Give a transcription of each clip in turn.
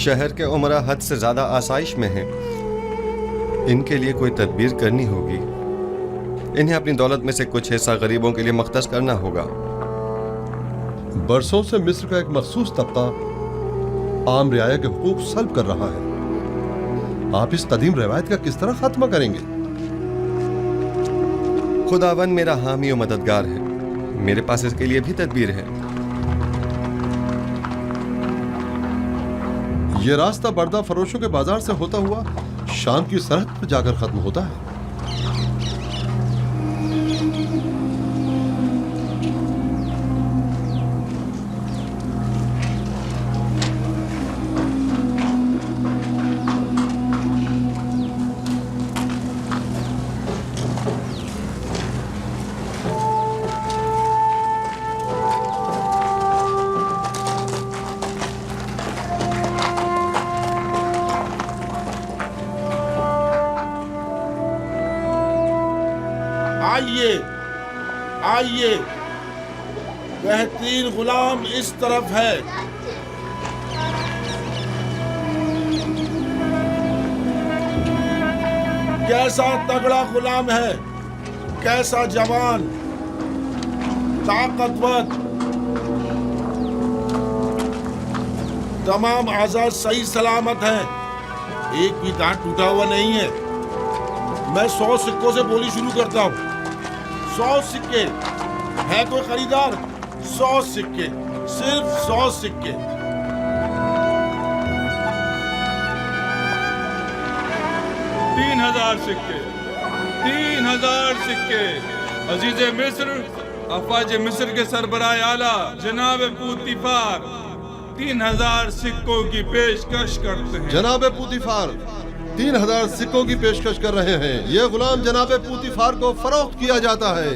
शहर के उमरा हद से ज्यादा आसाइश में हैं। इनके लिए कोई तदबीर करनी होगी। इन्हें अपनी दौलत में से कुछ हिस्सा गरीबों के लिए मख्तस करना होगा। बरसों से मिस्र का एक मखसूस तबका आम रियाया के हुकूक सल्ब कर रहा है। आप इस कदीम रवायत का किस तरह खात्मा करेंगे? खुदावन मेरा हामी और मददगार है। मेरे पास इसके लिए भी तदबीर है। ये रास्ता बर्दा फरोशों के बाजार से होता हुआ शाम की सरहद पर जाकर खत्म होता है। आइए, बेहतरीन गुलाम इस तरफ है। कैसा तगड़ा गुलाम है, कैसा जवान, ताकतवर, तमाम आज़ाद सही सलामत हैं, एक भी दांत टूटा हुआ नहीं है। मैं 100 सिक्कों से बोली शुरू करता हूँ। 100 सिक्के है कोई खरीदार? 100 सिक्के, सिर्फ 100 सिक्के। तीन 3000 सिक्के, 3000 सिक्के। अजीज मिस्र, अफवाज मिस्र के सरबराह आला जनाब पूतीफार 3000 सिक्कों की पेशकश करते हैं। जनाब पूतीफार 3000 सिक्कों की पेशकश कर रहे हैं। ये गुलाम जनाब पूतीफार को फरोख्त किया जाता है।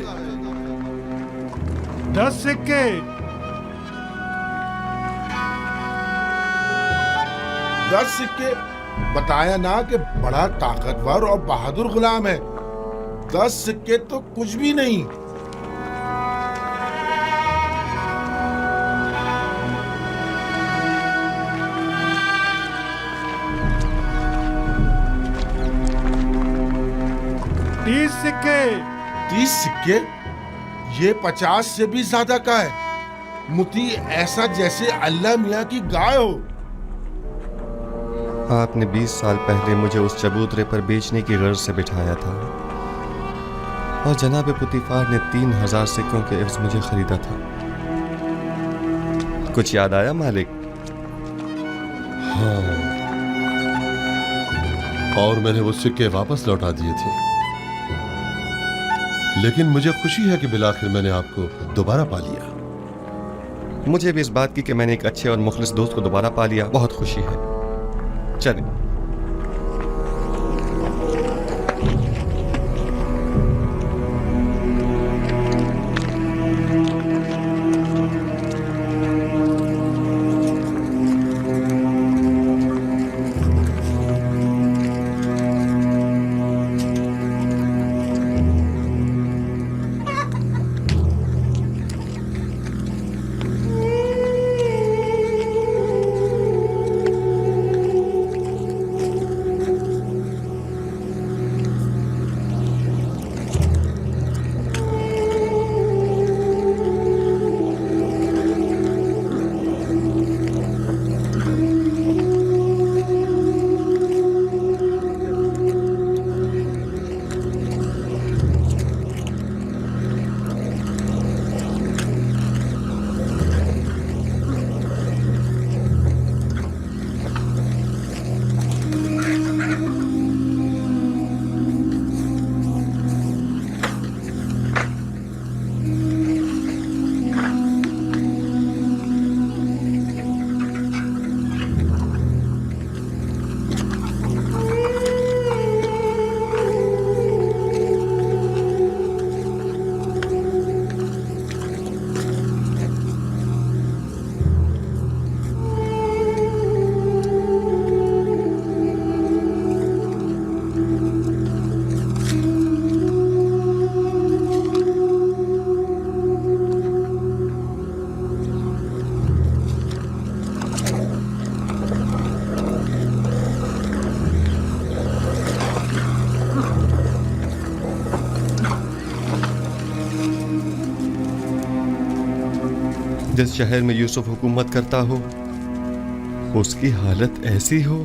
10 सिक्के, 10 सिक्के। बताया ना कि बड़ा ताकतवर और बहादुर गुलाम है। 10 सिक्के तो कुछ भी नहीं। सिक्के, 30 सिक्के? ये 50 से भी ज्यादा का है। मुती ऐसा जैसे अल्लाह मियाँ की गाय हो। आपने 20 साल पहले मुझे उस चबूतरे पर बेचने की गर्ज से बिठाया था और जनाब पुतीफार ने 3000 सिक्कों के एवज मुझे खरीदा था। कुछ याद आया मालिक? हाँ, और मैंने वो सिक्के वापस लौटा दिए थे। लेकिन मुझे खुशी है कि बिलाखिर मैंने आपको दोबारा पा लिया। मुझे भी इस बात की कि मैंने एक अच्छे और मुखलिस दोस्त को दोबारा पा लिया बहुत खुशी है। चलें। जिस शहर में यूसुफ हुकूमत करता हो उसकी हालत ऐसी हो।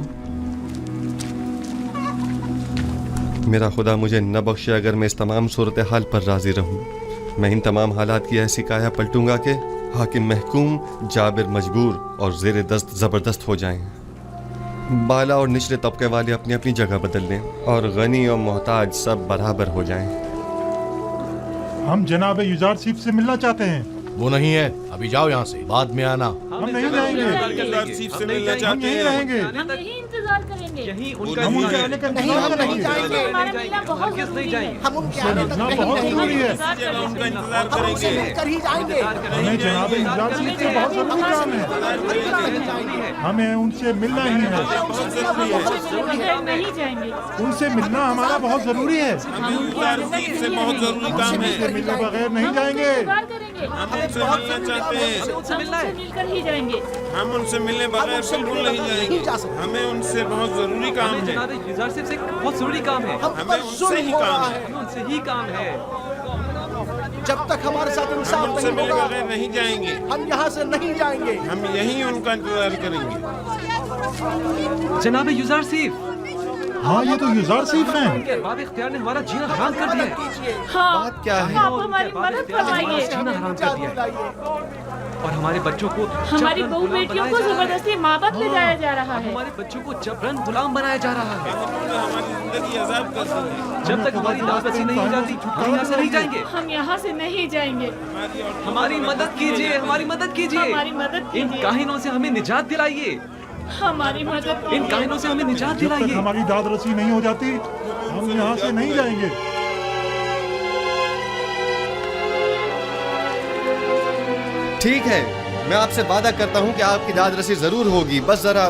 मेरा खुदा मुझे न बख्शे अगर मैं इस तमाम सूरत हाल पर राजी रहूं। मैं इन तमाम हालात की ऐसी काया पलटूंगा कि हाकिम महकूम, जाबिर मजबूर और ज़ेर दस्त ज़बरदस्त हो जाएं। बाला और निचले तबके वाले अपनी अपनी जगह बदल लें और गनी और मोहताज सब बराबर हो जाएं। हम जनाब युजारसीफ से मिलना चाहते हैं। वो नहीं है, अभी जाओ यहाँ से, बाद में आना। हम नहीं जाएंगे, से मिलना हम चाहते यहीं हैं। रहेंगे, हम यही इंतजार करेंगे। यही उनका हम उनके आने का इंतजार करेंगे। हमारा मिलना बहुत जरूरी है। हम उनके उससे आने तक मिलना नहीं बहुत रहेंगे। जरूरी है। उनका इंतजार हम उनसे करेंगे। मिलकर ही जाएंगे। हमें जनाब युजारसीफ से बहुत जरूरी काम है। हमें उनसे मिलना ही है। बगैर नहीं जाएंगे। उनसे मिलना हमारा बहुत जरूरी है। से बहुत जरूरी काम उनसे है। मिलने बगैर नहीं जाएंगे। इंतजार करेंगे। हम उनसे मिलना चाहते हैं। उनसे मिलना हम है। मिलकर ही जाएंगे। हम उनसे मिलने बगैर बिल्कुल नहीं जाएंगे। हमें उनसे बहुत जरूरी काम है। जनाब युजारसीफ से बहुत जरूरी काम है। हम हमें पर उनसे जुल्म ही हो काम रहा है। है। उनसे ही काम है। जब तक हमारे साथ हम इंसाफ उनसे नहीं मिले होगा बगैर नहीं जाएंगे। हम यहाँ से नहीं जाएंगे। हम यही उनका इंतजार करेंगे। जनाब युजारसीफ, हाँ, ये तो युजारसीफ हैं। उनके अरबाब इख्तियार ने हमारा जीना हराम कर दिया है। हाँ, बात क्या है? आप हमारी मदद फरमाइए। जीना हराम कर दिया है और हमारे बच्चों को हमारी जबरन बहू गुलाम बेटियों बनाया को जा रहा है। जबरदस्ती माँ-बाप ले जाया जा रहा और है। हमारे बच्चों को जबरन गुलाम बनाया जा रहा है। हमारी जिंदगी अजाब कर दी। जब तक हमारी दावत नहीं हो जाती हम यहाँ से नहीं जाएंगे। हम यहाँ से नहीं जाएंगे। हमारी मदद कीजिए, हमारी मदद कीजिए। हमारी मदद इन कीजिए। काहिनों से हमें निजात दिलाइए। हमारी मदद इन कीजिए। काहिनों से हमें निजात जब तक दिलाइए। हमारी दाद रसी नहीं हो जाती हम यहाँ से नहीं जाएंगे। ठीक है, मैं आपसे वादा करता हूँ कि आपकी दाद रसी जरूर होगी। बस जरा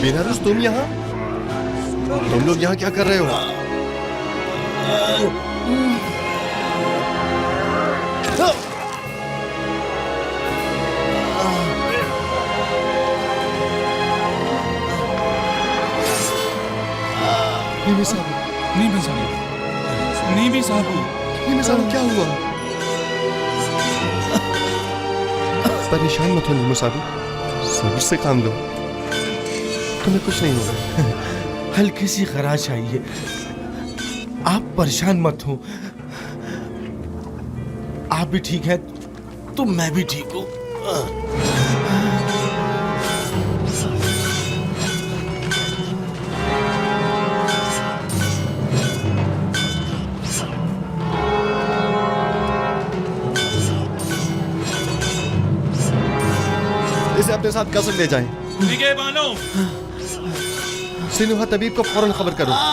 बेनारस, तुम यहाँ? तुम लोग यहाँ क्या कर रहे हो? नीबी साहब, ये साहब क्या हुआ? परेशान मत हो नीमू साहब, सब्र से काम लो, तुम्हें कुछ नहीं होगा। हल्की सी खराश आई है, आप परेशान मत हो। आप भी ठीक है तो मैं भी ठीक हूँ। इसे अपने साथ कसर ले जाएं। निगहबानो, सिनुहा तबीब को फौरन खबर करो।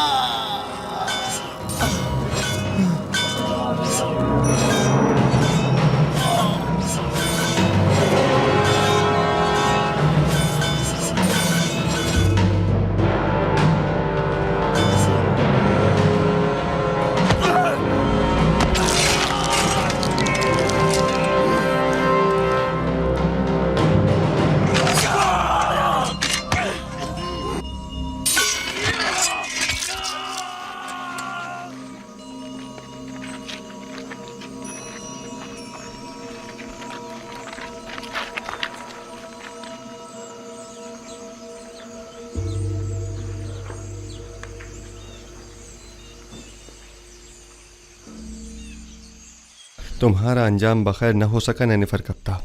तुम्हारा अंजाम बखैर न हो सका नैनिफर कप्ता।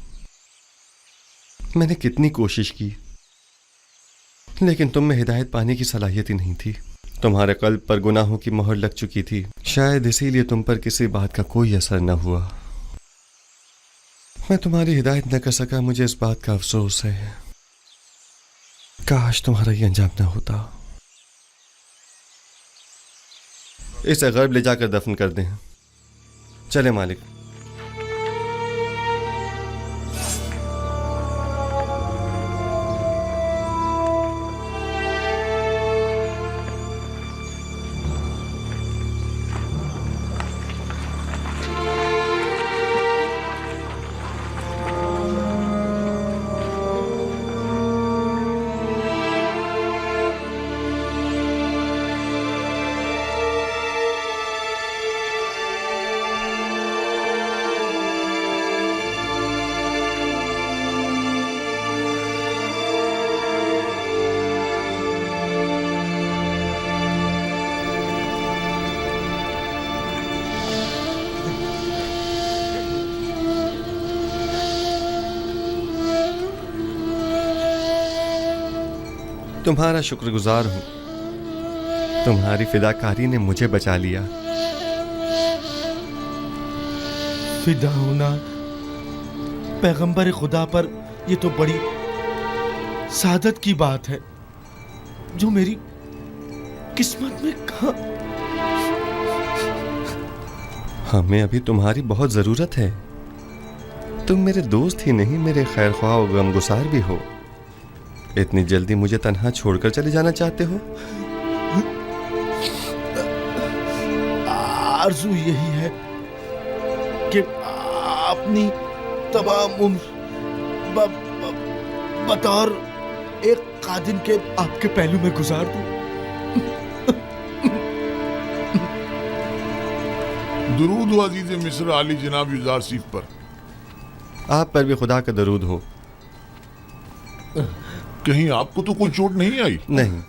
मैंने कितनी कोशिश की लेकिन तुम में हिदायत पाने की सलाहियत ही नहीं थी। तुम्हारे कल्ब पर गुनाहों की मोहर लग चुकी थी, शायद इसीलिए तुम पर किसी बात का कोई असर न हुआ। मैं तुम्हारी हिदायत न कर सका, मुझे इस बात का अफसोस है। काश तुम्हारा ये अंजाम न होता। इसे गर्ब ले जाकर दफन कर दें। चले मालिक। तुम्हारा शुक्रगुजार हूँ। तुम्हारी फिदाकारी ने मुझे बचा लिया। फिदा होना पैगंबर खुदा पर, ये तो बड़ी सादत की बात है जो मेरी किस्मत में कहा। हमें अभी तुम्हारी बहुत जरूरत है। तुम मेरे दोस्त ही नहीं, मेरे खैर ख्वाह और गमगुसार भी हो। इतनी जल्दी मुझे तन्हा छोड़कर चले जाना चाहते हो? आरज़ू यही है कि अपनी तमाम उम्र बतौर एक कादिन के आपके पहलू में गुजार दूं। दुरूद हो अजीज मिस्र आली जनाब युजार सीफ पर। आप पर भी खुदा का दरूद हो। कहीं आपको तो कोई चोट नहीं आई? नहीं।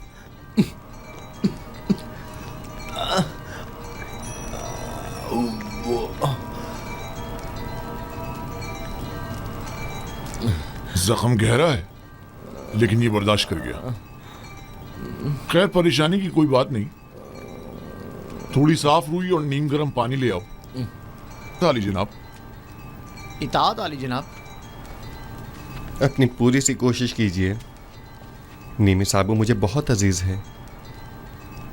जख्म गहरा है लेकिन ये बर्दाश्त कर गया। खैर परेशानी की कोई बात नहीं। थोड़ी साफ रुई और नीम गर्म पानी ले आओ। आली जनाब। इताअत आली जनाब। अपनी पूरी सी कोशिश कीजिए। नीमी साबू मुझे बहुत अजीज है।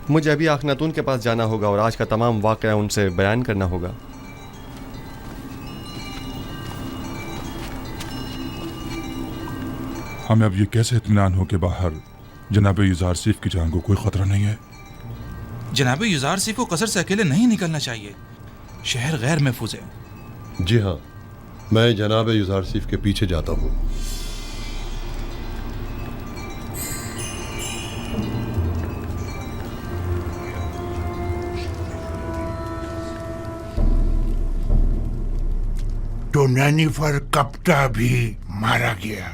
मुझे अभी आखनातून के पास जाना होगा और आज का तमाम वाक़या उनसे बयान करना होगा। हमें अब ये कैसे इत्मीनान हो कि बाहर जनाब युजार सीफ की जान को कोई खतरा नहीं है? जनाब युजार सीफ को कसर से अकेले नहीं निकलना चाहिए। शहर गैर महफूज है। जी हाँ, मैं जनाब युजार सीफ के पीछे जाता हूँ। तो नैनीफर कप्ता भी मारा गया।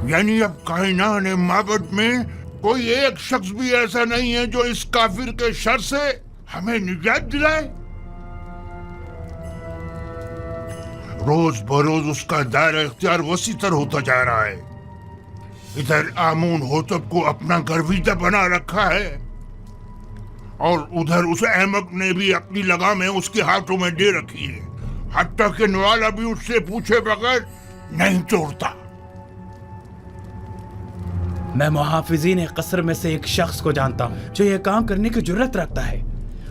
यानी अब कायनात माबद में कोई एक शख्स भी ऐसा नहीं है जो इस काफिर के शर से हमें निजात दिलाए। रोज बरोज उसका दायरा इख्तियार वसी तर होता जा रहा है। इधर आमून होतब को अपना गर्विदा बना रखा है और उधर उस अहमक ने भी अपनी लगामें उसके हाथों में दे रखी है। हत्ता कि नवाला भी उससे पूछे बगैर नहीं तोड़ता। मैं मुहाफिजीन कसर में से एक शख्स को जानता हूँ जो ये काम करने की जुर्रत रखता है।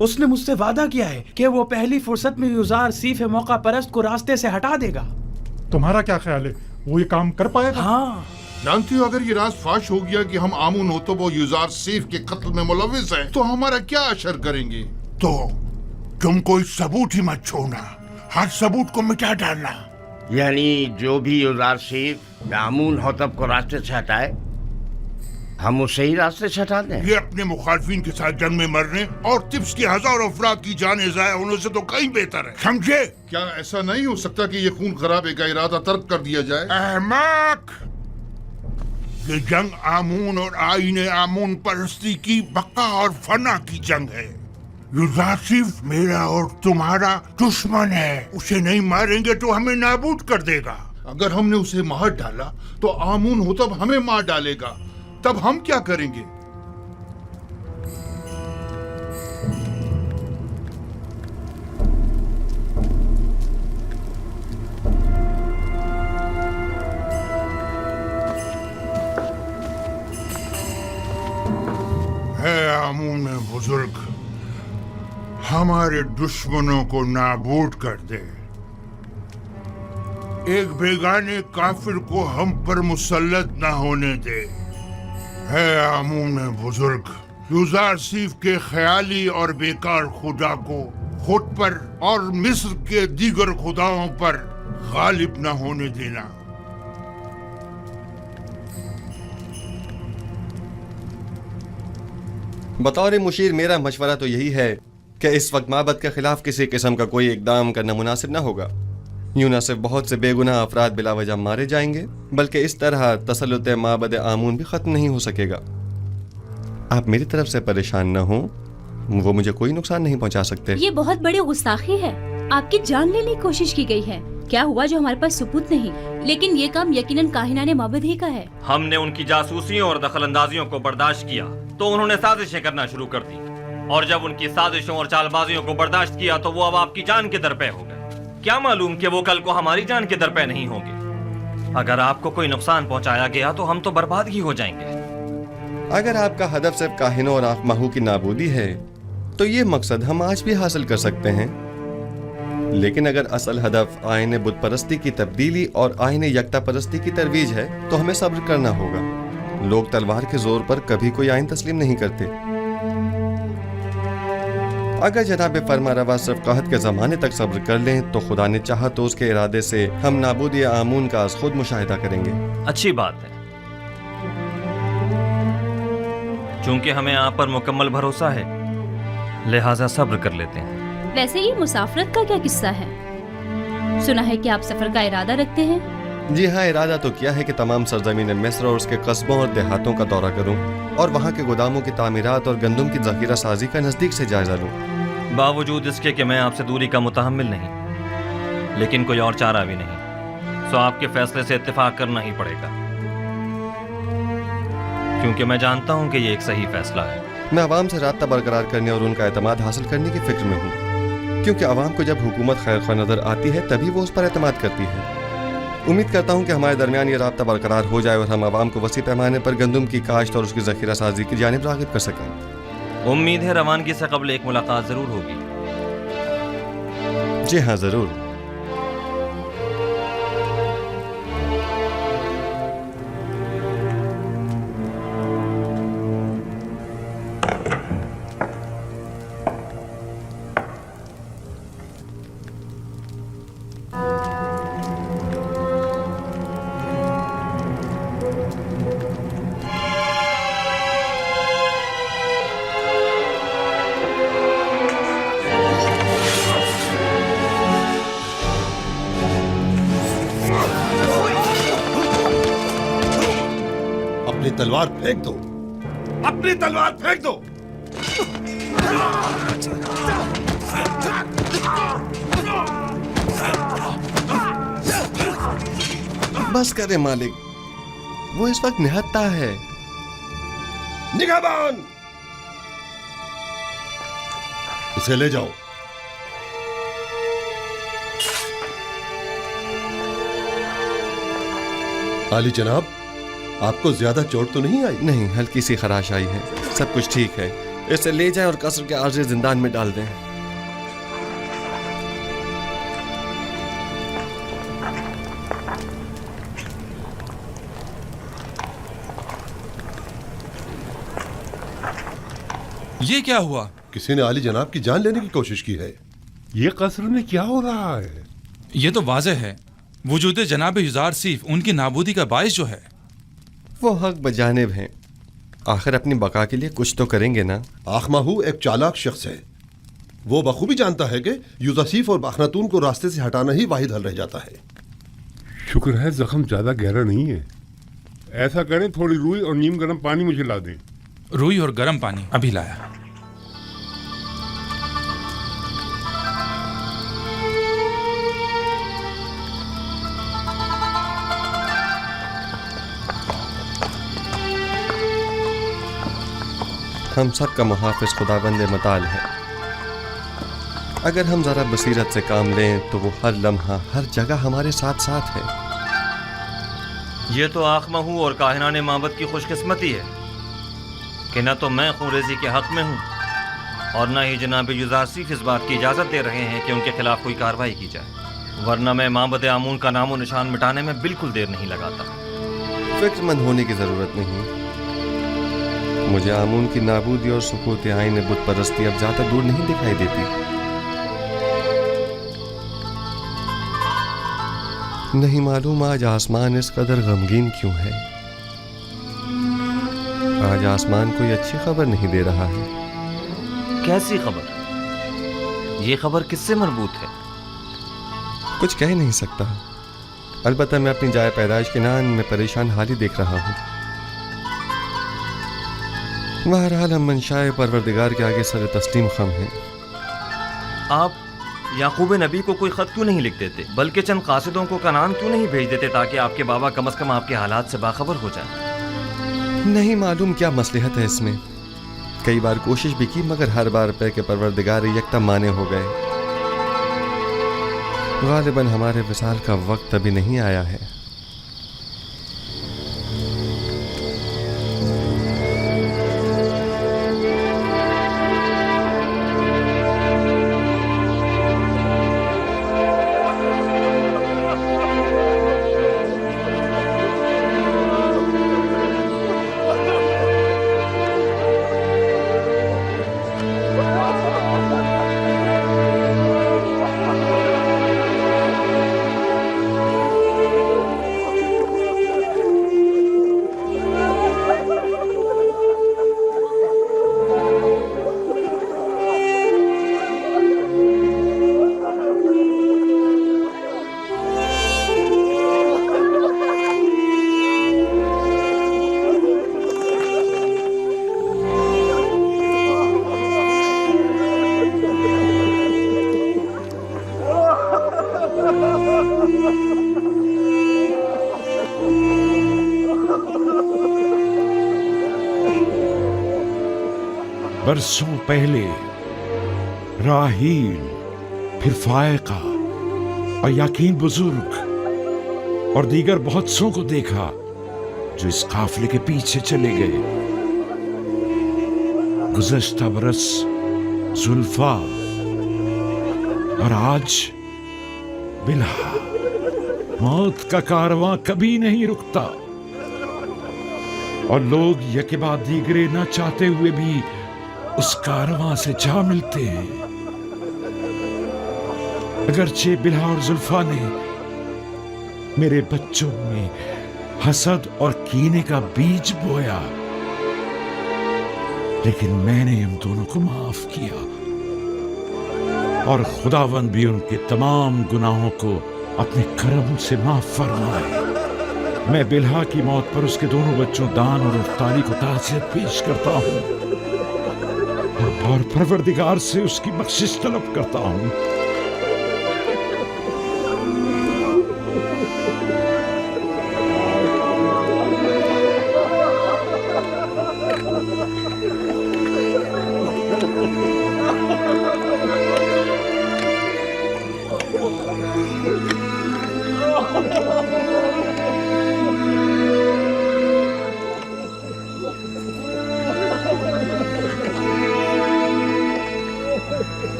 उसने मुझसे वादा किया है कि वो पहली फुर्सत में युजार सीफ मौका परस्त को रास्ते से हटा देगा। तुम्हारा क्या ख्याल है, वो ये काम कर पाएगा? हाँ। जानती हो, अगर ये राज फाश हो गया कि हम आमून होतब और युजार सीफ के कत्ल में मुलविस हैं, तो हमारा क्या असर करेंगे? तो तुम कोई सबूत ही मत छोड़ना, हर सबूत को मिटा डालना। यानी जो भी युजार सीफ आमून होतब को रास्ते से हटाए, हम उसे ही रास्ते से हटा दें। ये अपने मुखालफिन के साथ जंग में मरने और तिब्स के हजारों अफराद की जानें ज़ाया होने से तो कहीं बेहतर है, समझे? क्या ऐसा नहीं हो सकता कि ये खून खराबे का इरादा तर्क कर दिया जाए? अहमक! ये जंग आमून और आईने आमून परस्ती की बका और फना की जंग है। युजार सीफ मेरा और तुम्हारा दुश्मन है। उसे नहीं मारेंगे तो हमें नाबूद कर देगा। अगर हमने उसे मार डाला तो आमून होतब हमें मार डालेगा। तब हम क्या करेंगे? है आमून बुजुर्ग, हमारे दुश्मनों को नाबूद कर दे। एक बेगाने काफिर को हम पर मुसल्लत न होने दे। है आमून बुजुर्ग, युजार सीफ के ख्याली और बेकार खुदा को खुद पर और मिस्र के दीगर खुदाओं पर गालिब न होने देना। बतौर मुशीर मेरा मशवरा तो यही है कि इस वक्त माबद के खिलाफ किसी किस्म का कोई इकदाम करना मुनासिब न होगा। यूं न सिर्फ बहुत से बेगुनाह अफराद बिला वजह मारे जाएंगे, बल्कि इस तरह तसल्लुत माबद आमून भी खत्म नहीं हो सकेगा। आप मेरी तरफ से परेशान न हो, वो मुझे कोई नुकसान नहीं पहुंचा सकते। ये बहुत बड़ी गुस्ताखी है। आपकी जान लेने की कोशिश की गई है। क्या हुआ जो हमारे पास सबूत नहीं, लेकिन ये काम यकीनन काहिनाने माबद ही का है। हमने उनकी जासूसियों और दखल अंदाजियों को बर्दाश्त किया तो उन्होंने साजिशें करना शुरू कर दी, और जब उनकी साजिशों और चालबाजियों को बर्दाश्त किया तो वो अब आपकी जान के दरपे हो गए। क्या मालूम कि वो कल को हमारी जान के दरपे नहीं होंगे। अगर आपको कोई नुकसान पहुंचाया गया तो हम तो बर्बाद ही हो जाएंगे। अगर आपका हदफ सिर्फ काहिनों और आखमाहू की नाबूदी है तो ये मकसद हम आज भी हासिल कर सकते हैं, लेकिन अगर असल हदफ आईने बुत परस्ती की तब्दीली और आईने यकता परस्ती की तरवीज है तो हमें सब्र करना होगा। लोग तलवार के जोर पर कभी कोई आइन तस्लीम नहीं करते। अगर जनाब फरमा रवा सिर्फ कहत के ज़माने तक सब्र कर लें तो खुदा ने चाहा तो उसके इरादे से हम नाबूदी आमून का आज खुद मुशाहिदा करेंगे। अच्छी बात है, चूंकि हमें आप पर मुकम्मल भरोसा है, लिहाजा सब्र कर लेते हैं। वैसे ये मुसाफरत का क्या किस्सा है? सुना है कि आप सफर का इरादा रखते हैं। जी हाँ, इरादा तो किया है कि तमाम सरजमीन मिस्र और उसके कस्बों और देहातों का दौरा करूं और वहाँ के गोदामों की तामीरात और गंदम की ज़ख़ीरा साजी का नज़दीक से जायजा लूं। बावजूद इसके कि मैं आपसे दूरी का मुतहम्मिल नहीं, लेकिन कोई और चारा भी नहीं, सो आपके फैसले से इत्तेफाक करना ही पड़ेगा, क्योंकि मैं जानता हूँ कि ये एक सही फैसला है। मैं आवाम से राब्ता बरकरार करने और उनका एतमाद हासिल करने की फिक्र में हूँ, क्योंकि आवाम को जब हुकूमत खैर ख्वाह नज़र आती है तभी वो उस पर एतमाद करती है। उम्मीद करता हूँ कि हमारे दरमियान ये राब्ता बरकरार हो जाए और हम आवाम को वसी पैमाने पर गंदम की काश्त और उसकी ज़ख़ीरा साजी की जानिब राग़िब कर सकें। उम्मीद है रवानगी से कबल एक मुलाकात ज़रूर होगी। जी हाँ, ज़रूर। तलवार फेंक दो, अपनी तलवार फेंक दो। बस करे मालिक, वो इस वक्त निहत्ता है। निगाहबान, इसे ले जाओ। आली जनाब, आपको ज्यादा चोट तो नहीं आई? नहीं, हल्की सी खराश आई है, सब कुछ ठीक है। इसे ले जाएं और कसर के आर्ज़ी जिंदान में डाल दें। ये क्या हुआ? किसी ने आली जनाब की जान लेने की कोशिश की है। ये कसर में क्या हो रहा है? ये तो वाज़ेह है, वजूद जनाब युज़ार सीफ उनकी नाबूदी का बाइस जो है। वो हक बजानिब हैं, आखिर अपनी बका के लिए कुछ तो करेंगे ना। आखमाहू एक चालाक शख्स है, वो बखूबी जानता है कि यूजासीफ और बाखनातून को रास्ते से हटाना ही वाहिद हल रह जाता है। शुक्र है जख्म ज्यादा गहरा नहीं है। ऐसा करें, थोड़ी रूई और नीम गर्म पानी मुझे ला दें। रूई और गर्म पानी अभी लाया। हम सब का मुहाफिज खुदाबंद मताल है। अगर हम जरा बसीरत से काम लें तो वो हर लम्हा हर जगह हमारे साथ साथ है। ये तो आखमाहू और काहिनाने माबद की खुशकिस्मती है कि न तो मैं खूरेजी के हक में हूँ और न ही जनाब युज़ार सीफ इस बात की इजाज़त दे रहे हैं कि उनके खिलाफ कोई कार्रवाई की जाए, वरना मैं माबद आमून का नामो निशान मिटाने में बिल्कुल देर नहीं लगाता। फिक्रमंद होने की ज़रूरत नहीं। मुझे आमून की नाबूदी और सुकूत आईन बुत परस्ती अब ज्यादा दूर नहीं दिखाई देती। नहीं मालूम आज आसमान इस कदर गमगीन क्यों है। आज आसमान कोई अच्छी खबर नहीं दे रहा है। कैसी खबर? ये खबर किससे मरबूत है? कुछ कह नहीं सकता, अलबत्ता मैं अपनी जाए पैदाइश के नान में परेशान हाल ही देख रहा हूँ। बहरहाल हम मंशाए परवरदिगार के आगे सर तस्लीम खम हैं। आप याकूब नबी को कोई ख़त क्यों नहीं लिख देते, बल्कि चंद कासिदों को कनान क्यों नहीं भेज देते ताकि आपके बाबा कम से कम आपके हालात से बाखबर हो जाए? नहीं मालूम क्या मसलहत है इसमें। कई बार कोशिश भी की मगर हर बार पे के परवरदिगार यकता माने हो गए। गालिबन हमारे विसाल का वक्त अभी नहीं आया है। बरसों पहले राहील, फिर फायका और याकीन बुजुर्ग और दीगर बहुत सौ को देखा जो इस काफिले के पीछे चले गए। गुज़श्ता बरस जुल्फा और आज बिल्हा। मौत का कारवां कभी नहीं रुकता और लोग यके बाद दीगरे न चाहते हुए भी उस कारवां से जा मिलते हैं। अगरचे बिल्हा और जुल्फा ने मेरे बच्चों में हसद और कीने का बीज बोया, लेकिन मैंने उन दोनों को माफ किया और खुदावंद भी उनके तमाम गुनाहों को अपने करम से माफ फरमाए। मैं बिल्हा की मौत पर उसके दोनों बच्चों दान और अफ्तारी को ताज़ियत पेश करता हूँ और परवरदिगार से उसकी बख्शिश तलब करता हूँ।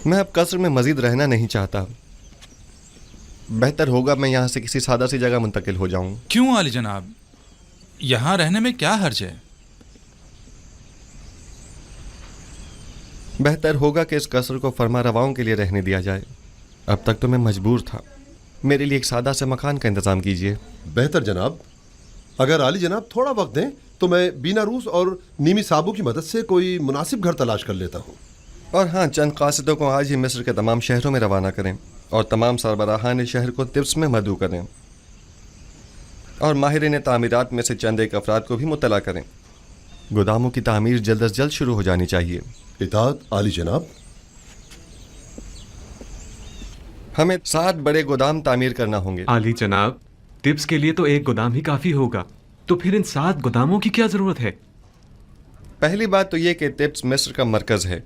मैं अब कस्र में मजीद रहना नहीं चाहता। बेहतर होगा मैं यहाँ से किसी सादा सी जगह मुंतकिल हो जाऊं। क्यों आली जनाब, यहाँ रहने में क्या हर्ज है? बेहतर होगा कि इस कस्र को फरमा रवाओं के लिए रहने दिया जाए। अब तक तो मैं मजबूर था। मेरे लिए एक सादा से मकान का इंतज़ाम कीजिए। बेहतर जनाब, अगर आली जनाब थोड़ा वक्त दें तो मैं बीना रूस और नीमी साबू की मदद से कोई मुनासिब घर तलाश कर लेता हूँ। और हाँ, चंद कासिदों को आज ही मिस्र के तमाम शहरों में रवाना करें और तमाम सरबराहान शहर को तिब्स में मदऊ करें और माहिरीन तामीरात में से चंद एक अफराद को भी मुत्तला करें। गोदामों की तामीर जल्द अज जल्द शुरू हो जानी चाहिए। इताअत आली जनाब। हमें 7 बड़े गोदाम तामीर करना होंगे। आली जनाब, तिब्स के लिए तो एक गोदाम ही काफ़ी होगा, तो फिर इन 7 गोदामों की क्या ज़रूरत है? पहली बात तो ये कि तिब्स मिस्र का मरकज़ है।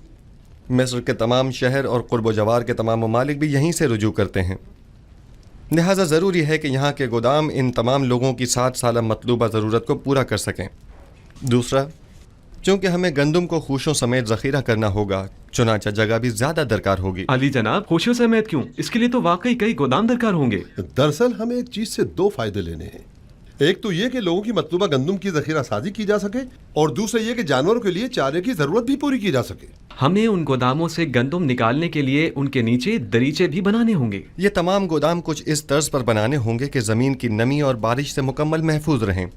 मिस्र के तमाम शहर और कुर्ब जवार के तमाम ममालिक भी यहीं से रुजू करते हैं। लिहाजा ज़रूरी है कि यहाँ के गोदाम इन तमाम लोगों की 7 साला मतलूबा ज़रूरत को पूरा कर सकें। दूसरा, चूँकि हमें गंदम को खूशों समेत ज़ख़ीरा करना होगा, चुनाचा जगह भी ज़्यादा दरकार होगी। अली जनाब, खूशों समेत क्यों? इसके लिए तो वाकई कई गोदाम दरकार होंगे। दरअसल हमें एक चीज़ से 2 फ़ायदे लेने हैं। एक तो ये कि लोगों की मतलूबा गंदम की ज़ख़ीरा साजी की जा सके और दूसरा ये कि जानवरों के लिए चारे की ज़रूरत भी पूरी की जा सके। हमें उन गोदामों से गंदम निकालने के लिए उनके नीचे दरीचे भी बनाने होंगे। ये तमाम गोदाम कुछ इस तर्ज पर बनाने होंगे कि ज़मीन की नमी और बारिश से मुकम्मल महफूज रहें।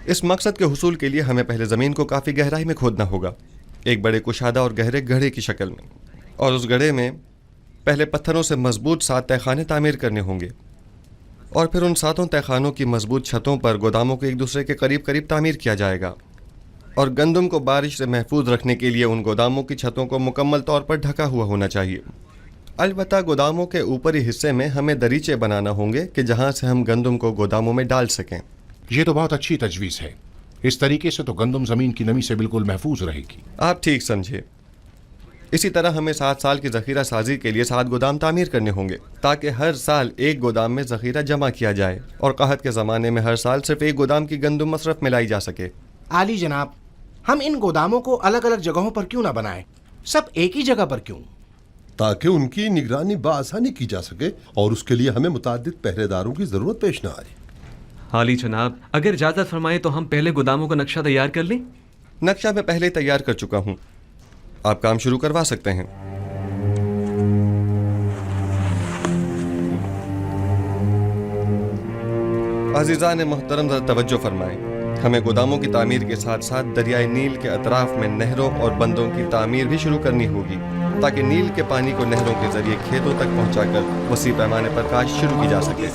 इस मकसद के हुसूल के लिए हमें पहले ज़मीन को काफ़ी गहराई में खोदना होगा, एक बड़े कुशादा और गहरे गड्ढे की शक्ल में, और उस गड्ढे में पहले पत्थरों से मजबूत 7 तहखाने तामीर करने होंगे और फिर उन 7 तहखानों की मजबूत छतों पर गोदामों को एक दूसरे के करीब करीब तामीर किया जाएगा, और गंदम को बारिश से महफूज रखने के लिए उन गोदामों की छतों को मुकम्मल तौर पर ढका हुआ होना चाहिए। अलबत्ता गोदामों के ऊपरी हिस्से में हमें दरीचे बनाना होंगे कि जहां से हम गंदम को गोदामों में डाल सकें। ये तो बहुत अच्छी तजवीज़ है। इस तरीके से तो गंदम ज़मीन की नमी से बिल्कुल महफूज रहेगी। आप ठीक समझे। इसी तरह हमें 7 साल की ज़ख़ीरा साजी के लिए 7 गोदाम तामीर करने होंगे, ताकि हर साल एक गोदाम में ज़ख़ीरा जमा किया जाए और क़हत के ज़माने में हर साल सिर्फ एक गोदाम की गंदम मसरफ में लाई जा सके। आली जनाब, हम इन गोदामों को अलग अलग जगहों पर क्यों ना बनाएं? सब एक ही जगह पर क्यों? ताकि उनकी निगरानी बआसानी की जा सके और उसके लिए हमें मुताद्दिद पहरेदारों की ज़रूरत पेश न आए। हाली जनाब, अगर इजाज़त फरमाएं तो हम पहले गोदामों का नक्शा तैयार कर लें। नक्शा मैं पहले तैयार कर चुका हूँ, आप काम शुरू करवा सकते हैं। अज़ीज़ान मोहतरम, ज़रा तवज्जो फरमाएं। हमें गोदामों की तामीर के साथ साथ दरियाए नील के अतराफ में नहरों और बंदों की तामीर भी शुरू करनी होगी, ताकि नील के पानी को नहरों के जरिए खेतों तक पहुंचाकर वसी पैमाने पर काश्त शुरू की जा सके।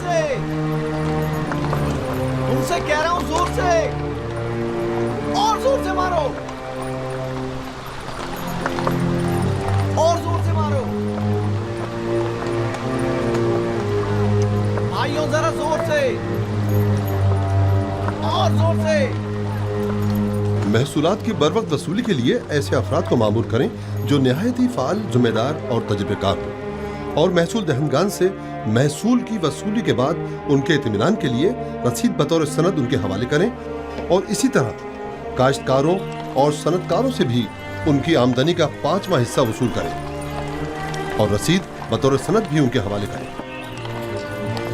उनसे कह रहा हूं, जोर से और जोर से मारो, और जोर से मारो भाइयों, जरा जोर से और जोर से। महसूलात की बरवक्त वसूली के लिए ऐसे अफराद को मामूर करें जो निहायत ही फाल, जिम्मेदार और तजुर्बेकार हो, और महसूल दहनगान से महसूल की वसूली के बाद उनके इत्मीनान के लिए रसीद बतौर सनद उनके हवाले करें, और इसी तरह काश्तकारों और सनदकारों से भी उनकी आमदनी का 5वां हिस्सा वसूल करें और रसीद बतौर सनद भी उनके हवाले करें,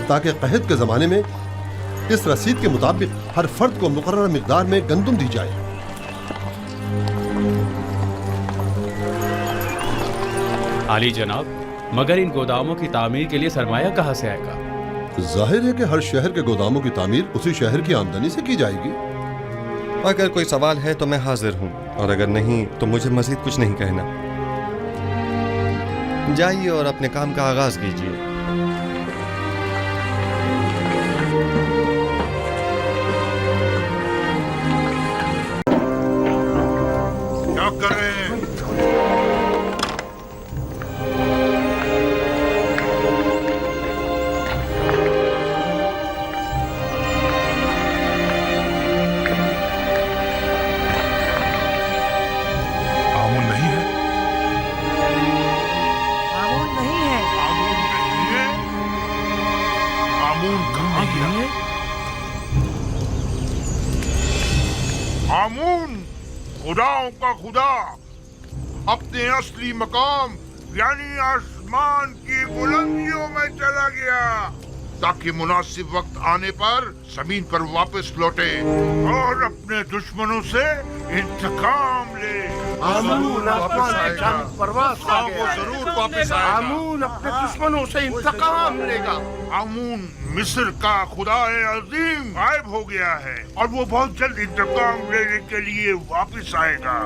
ताकि क़हत के ज़माने में इस रसीद के मुताबिक हर फर्द को मुकर्रर मिक़दार में गंदम दी जाए। आली जनाब, मगर इन गोदामों की तामीर के लिए सरमाया कहाँ से आएगा? जाहिर है कि हर शहर के गोदामों की तामीर उसी शहर की आमदनी से की जाएगी। अगर कोई सवाल है तो मैं हाजिर हूँ, और अगर नहीं तो मुझे मज़ीद कुछ नहीं कहना। जाइए और अपने काम का आगाज कीजिए। क्या कर रहे हैं? आमुन नहीं है। आमुन नहीं है। आमून नहीं है। आमून कहाँ गया? आमून खुदाओं का खुदा अपने असली मकाम यानी आसमान की बुलंदियों में चला गया, ताकि मुनासिब वक्त आने पर जमीन पर वापस लौटे और अपने दुश्मनों से इंतकाम ले। आमून आसमान से चांद परवास कर गया। वो जरूर वापस आएगा। आमून अपने दुश्मनों से इंतकाम लेगा। आमून मिस्र का खुदाए अजीम गायब हो गया है और वो बहुत जल्द इंतकाम लेने के लिए वापस आएगा।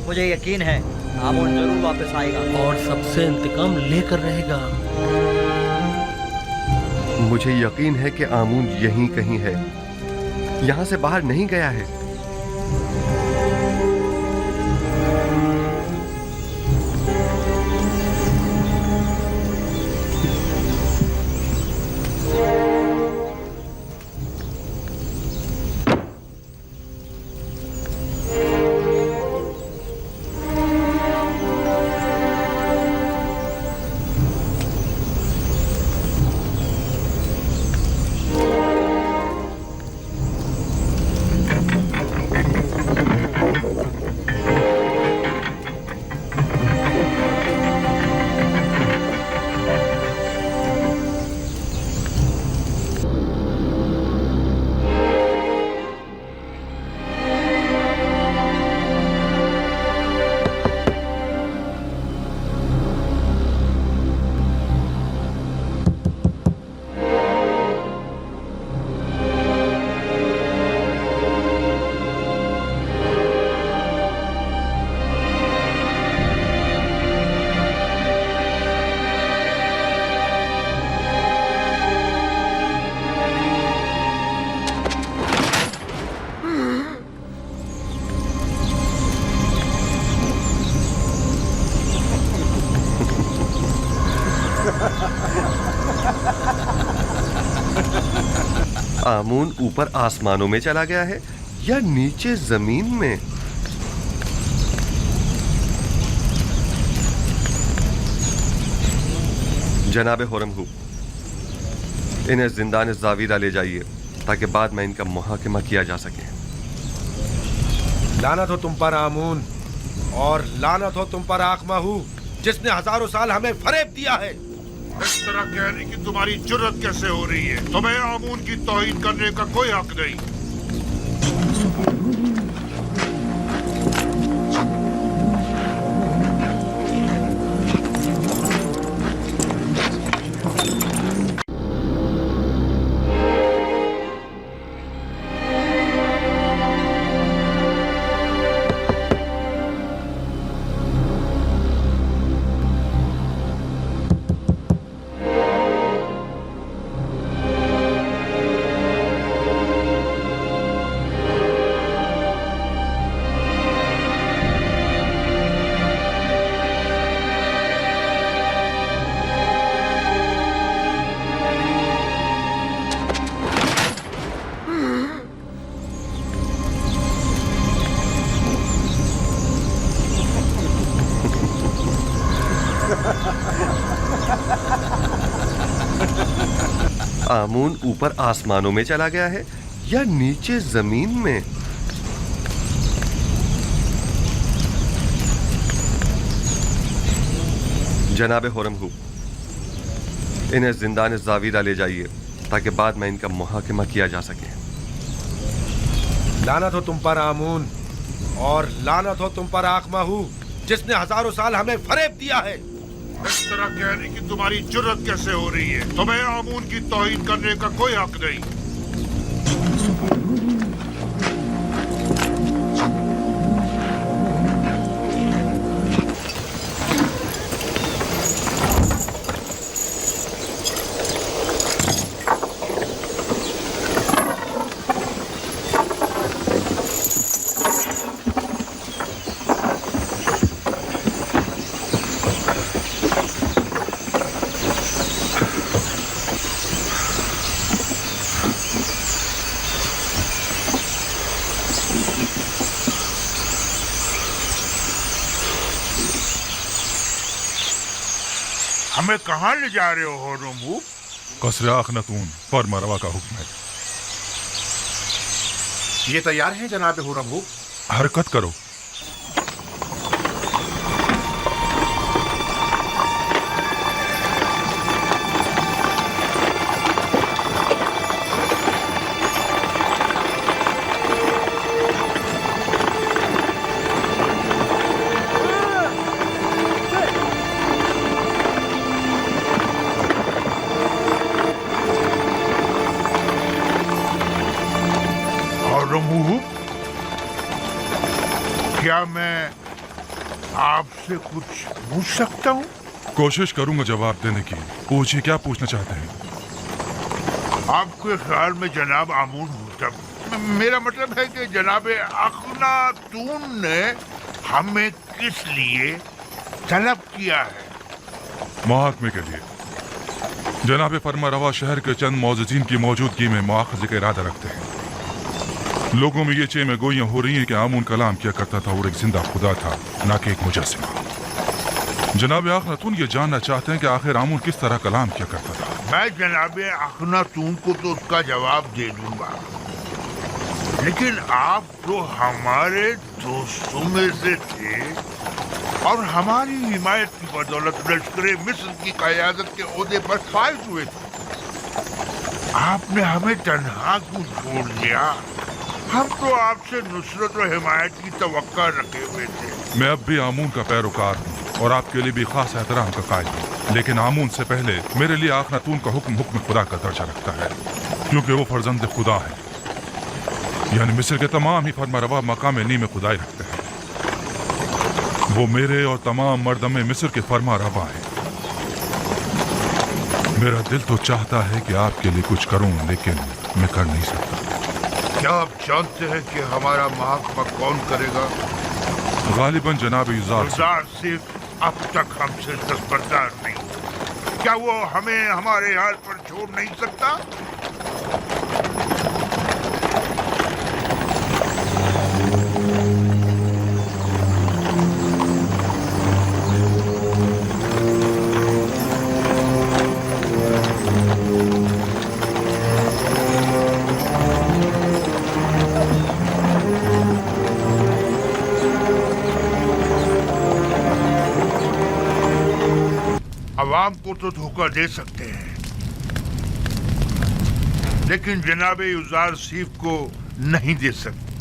मुझे यकीन है आमून जरूर वापस आएगा और सबसे इंतकाम लेकर रहेगा। मुझे यकीन है कि आमून यहीं कहीं है, यहाँ से बाहर नहीं गया है। आमून ऊपर आसमानों में चला गया है या नीचे जमीन में? जनाब हुरमहू, इन्हें जिंदान जावीरा ले जाइए ताकि बाद में इनका मुहाकिमा किया जा सके। लानत हो तुम पर आमून, और लानत हो तुम पर आखमाहू, जिसने हजारों साल हमें फरेब दिया है। इस तरह कहने की तुम्हारी जुर्रत कैसे हो रही है? तुम्हें आमून की तौहीन करने का कोई हक नहीं। आमून ऊपर आसमानों में चला गया है या नीचे जमीन में? जनाब हुरमहू, इन्हें जिंदान जावीरा ले जाइए ताकि बाद में इनका मुहाकिमा किया जा सके। लानत हो तुम पर आमून, और लानत हो तुम पर आखमाहू, जिसने हजारों साल हमें फरेब दिया है। इस तरह कहने की तुम्हारी जुर्रत कैसे हो रही है? तुम्हें आमून की तौहीन करने का कोई हक नहीं। हमें कहाँ ले जा रहे हो हुरमहू? कसर अखनतून पर मरवा का हुक्म है। ये तैयार हैं जनाब हुरमहू? हरकत करो। हुरमहू, क्या मैं आपसे कुछ पूछ सकता हूँ? कोशिश करूंगा जवाब देने की। पूछिए, क्या पूछना चाहते हैं? आपके ख्याल में जनाब आमून होतब, मेरा मतलब है कि जनाब अखनातून ने हमें किस लिए तलब किया है? मुहाकमे के लिए। जनाब फरमारवा शहर के चंद मौजूदीन की मौजूदगी में मुआखजे का इरादा रखते हैं। लोगों में ये चेमे गोइयां हो रही हैं कि आमून कलाम किया करता था और एक जिंदा खुदा था, ना कि एक मुजस्सिमा। जनाब अखनातून ये जानना चाहते हैं कि आखिर आमून किस तरह कलाम किया करता था। मैं जनाब अखनातून को तो उसका जवाब दे दूंगा, लेकिन आप तो हमारे दोस्तों में से थे और हमारी हिमायत की बदौलत लश्कर मिस्र की क़यादत के ओहदे पर फाइज हुए थे। आपने हमें तन्हा क्यों छोड़ दिया? हम तो आपसे नुसरत और हिमायत की तवक्का रखे हुए थे। मैं अब भी आमून का पैरोकार हूँ और आपके लिए भी खास एहतराम का कायल हूँ, लेकिन आमून से पहले मेरे लिए अखनातून का हुक्म खुदा का दर्जा रखता है, क्योंकि वो फर्जंद खुदा है। यानी मिस्र के तमाम ही फरमारवा मकाम नी में खुदाई रखते हैं। वो मेरे और तमाम मर्दमे मिस्र के फरमारवा हैं। मेरा दिल तो चाहता है कि आपके लिए कुछ करूं, लेकिन मैं कर नहीं सकता। क्या आप जानते हैं कि हमारा मुहाकमा कौन करेगा? गालिबन जनाब युज़ार सिर्फ अब तक हमसे दस्तबरदार नहीं। क्या वो हमें हमारे हाल पर छोड़ नहीं सकता? आवाम को तो धोखा दे सकते हैं, लेकिन जनाब युजार सीफ को नहीं दे सकते।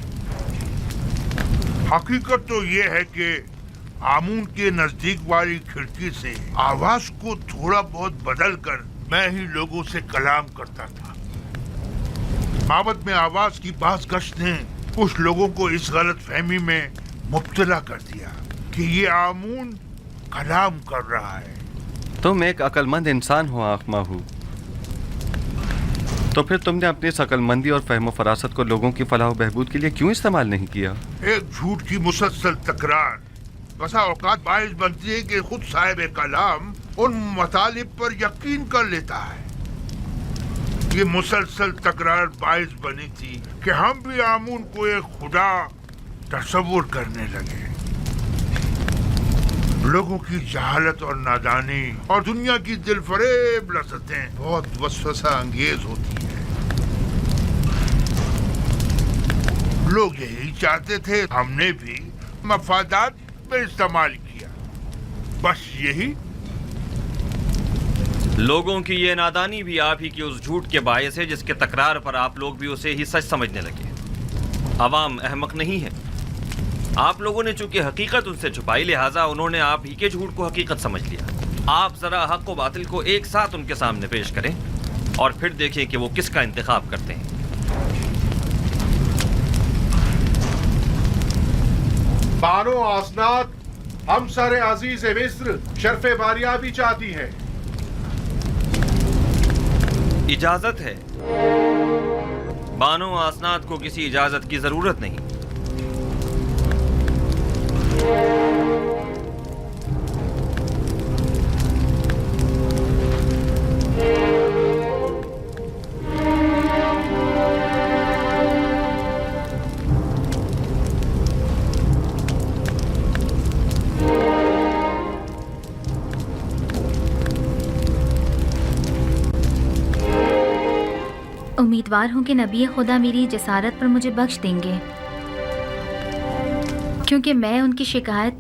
हकीकत तो ये है कि आमून के नजदीक वाली खिड़की से आवाज को थोड़ा बहुत बदल कर मैं ही लोगों से कलाम करता था। माबद में आवाज की बाज गश्त ने कुछ लोगों को इस गलत फहमी में मुब्तला कर दिया कि ये आमून कलाम कर रहा है। तुम एक अक्लमंद इंसान हो आखमाहू, तो फिर तुमने अपनी इस अक्लमंदी और फहम फरासत को लोगों की फलाह बहबूद के लिए क्यों इस्तेमाल नहीं किया? एक झूठ की मुसलसल तकरार बसा औकात बाइस बनती है कि खुद साहिब कलाम उन मतालिब पर यकीन कर लेता है। ये मुसलसल तकरार बाइस बनी थी कि हम भी आमून को एक खुदा तस्वुर करने लगे। लोगों की जहालत और नादानी और दुनिया की दिलफरेब लज़्ज़तें बहुत वसवसा अंगेज होती हैं। लोग यही चाहते थे, हमने भी मफादात में इस्तेमाल किया, बस यही। लोगों की ये नादानी भी आप ही की उस झूठ के बायस है जिसके तकरार पर आप लोग भी उसे ही सच समझने लगे। अवाम अहमक नहीं है। आप लोगों ने चूंकि हकीकत उनसे छुपाई, लिहाजा उन्होंने आप ही के झूठ को हकीकत समझ लिया। आप जरा हक व बातिल को एक साथ उनके सामने पेश करें और फिर देखें कि वो किसका इंतखाब करते हैं। बानो आसनाद, हम सर अजीज मिस्र शर्फ बारियाबी चाहती है। इजाजत है। बानो आसनाद को किसी इजाजत की जरूरत नहीं। उम्मीदवार हूँ कि नबी खुदा मेरी जसारत पर मुझे बख्श देंगे, क्योंकि मैं उनकी शिकायत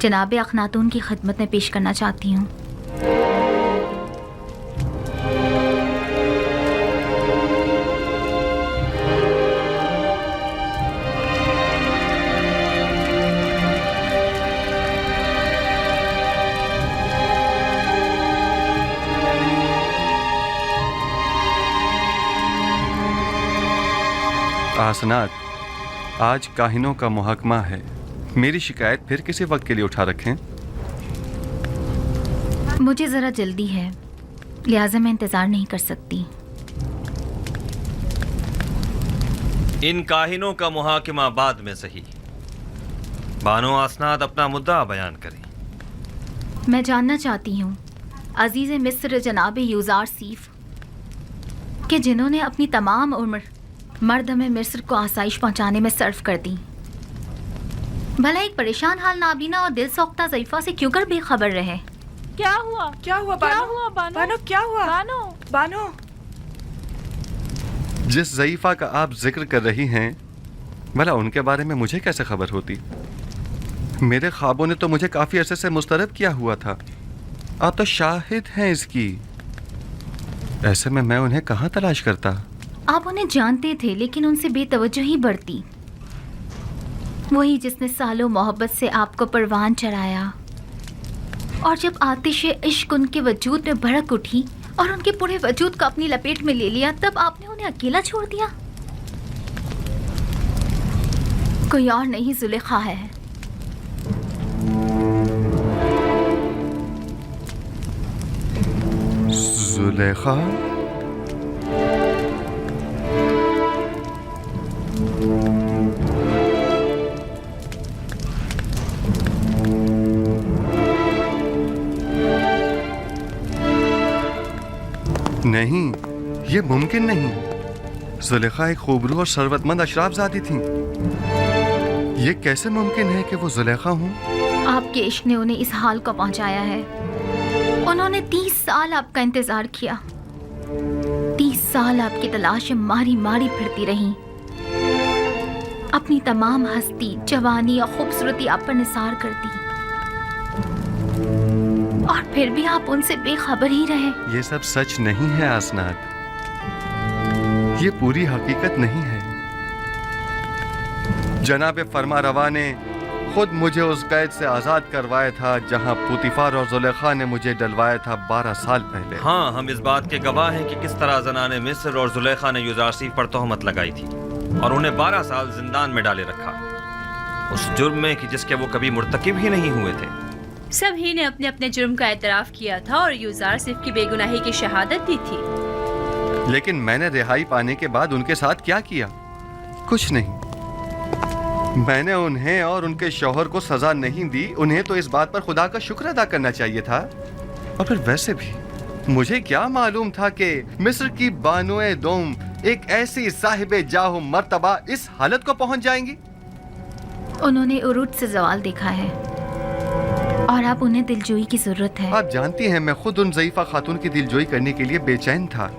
जनाब अखनातून की खिदमत में पेश करना चाहती हूँ। आसनाद, आज काहिनों का मुहकमा है। मेरी शिकायत फिर किसी वक्त के लिए उठा रखें। मुझे ज़रा जल्दी है, लिहाजा मैं इंतज़ार नहीं कर सकती। इन काहिनों का मुहाकिमा बाद में सही। बानो आसनाद अपना मुद्दा बयान करें। मैं जानना चाहती हूँ अजीज़ मिस्र जनाब युजार सीफ कि जिन्होंने अपनी तमाम उम्र मर्द में मिस्र को आसाइश पहुँचाने में सर्फ कर दी, भला एक परेशान हाल नाबीना और दिल सौख्ता ज़ईफ़ा से क्यों कर बेखबर रहे? क्या हुआ? क्या हुआ बानो? क्या हुआ बानो? बानो क्या हुआ? बानो? बानो? जिस ज़ईफ़ा का आप जिक्र कर रही हैं, भला उनके बारे में मुझे कैसे खबर होती? मेरे ख्वाबों ने तो मुझे काफ़ी अरसे से मुस्तरद किया हुआ था। आप तो शाहिद हैं इसकी। ऐसे में मैं उन्हें कहाँ तलाश करता? आप उन्हें जानते थे, लेकिन उनसे बेतवज्जोही बरती। वही जिसने सालों मोहब्बत से आपको परवान चढ़ाया, और जब आतिश इश्क उनके वजूद में भड़क उठी और उनके पूरे वजूद को अपनी लपेट में ले लिया, तब आपने उन्हें अकेला छोड़ दिया। कोई और नहीं, जुलेखा है। जुलेखा? नहीं, ये मुमकिन नहीं। जुलेखा एक खूबरू और सरवतमंद अशराफजादी थी। ये कैसे मुमकिन है कि वो जुलेखा हूँ? आपके इश्क ने उन्हें इस हाल को पहुंचाया है। उन्होंने 30 साल आपका इंतजार किया। 30 साल आपकी तलाश में मारी मारी फिरती रही। अपनी तमाम हस्ती, जवानी और खूबसूरती आप पर निसार कर दी, और फिर भी आप उनसे बेखबर ही रहे। ये सब सच नहीं है आसनाद, ये पूरी हकीकत नहीं है। जनाब फरमारवा ने खुद मुझे उस कैद से आज़ाद करवाया था जहां पुतिफार और जुलेखा ने मुझे डलवाया था 12 साल पहले। हाँ, हम इस बात के गवाह हैं कि किस तरह ज़नाने मिस्र और जुलेखा ने युजारसीफ पर तोहमत लगाई थी और उन्हें 12 साल जिंदान में डाले रखा, उस जुर्म में कि जिसके वो कभी मुर्तकिब ही नहीं हुए थे। सभी ने अपने अपने जुर्म का एतराफ़ किया था और युजारसीफ की बेगुनाही की शहादत दी थी। लेकिन मैंने रिहाई पाने के बाद उनके साथ क्या किया? कुछ नहीं। मैंने उन्हें और उनके शौहर को सजा नहीं दी। उन्हें तो इस बात पर खुदा का शुक्र अदा करना चाहिए था। और फिर वैसे भी मुझे क्या मालूम था कि मिस्र की बानुए दोम एक ऐसी साहिबे जाहो मर्तबा इस हालत को पहुंच जाएंगी। उन्होंने उरूज से ज़वाल देखा है और अब उन्हें दिलजोई की जरूरत है। आप जानती हैं मैं खुद उन ज़ईफ़ा खातून की दिलजोई करने के लिए बेचैन था।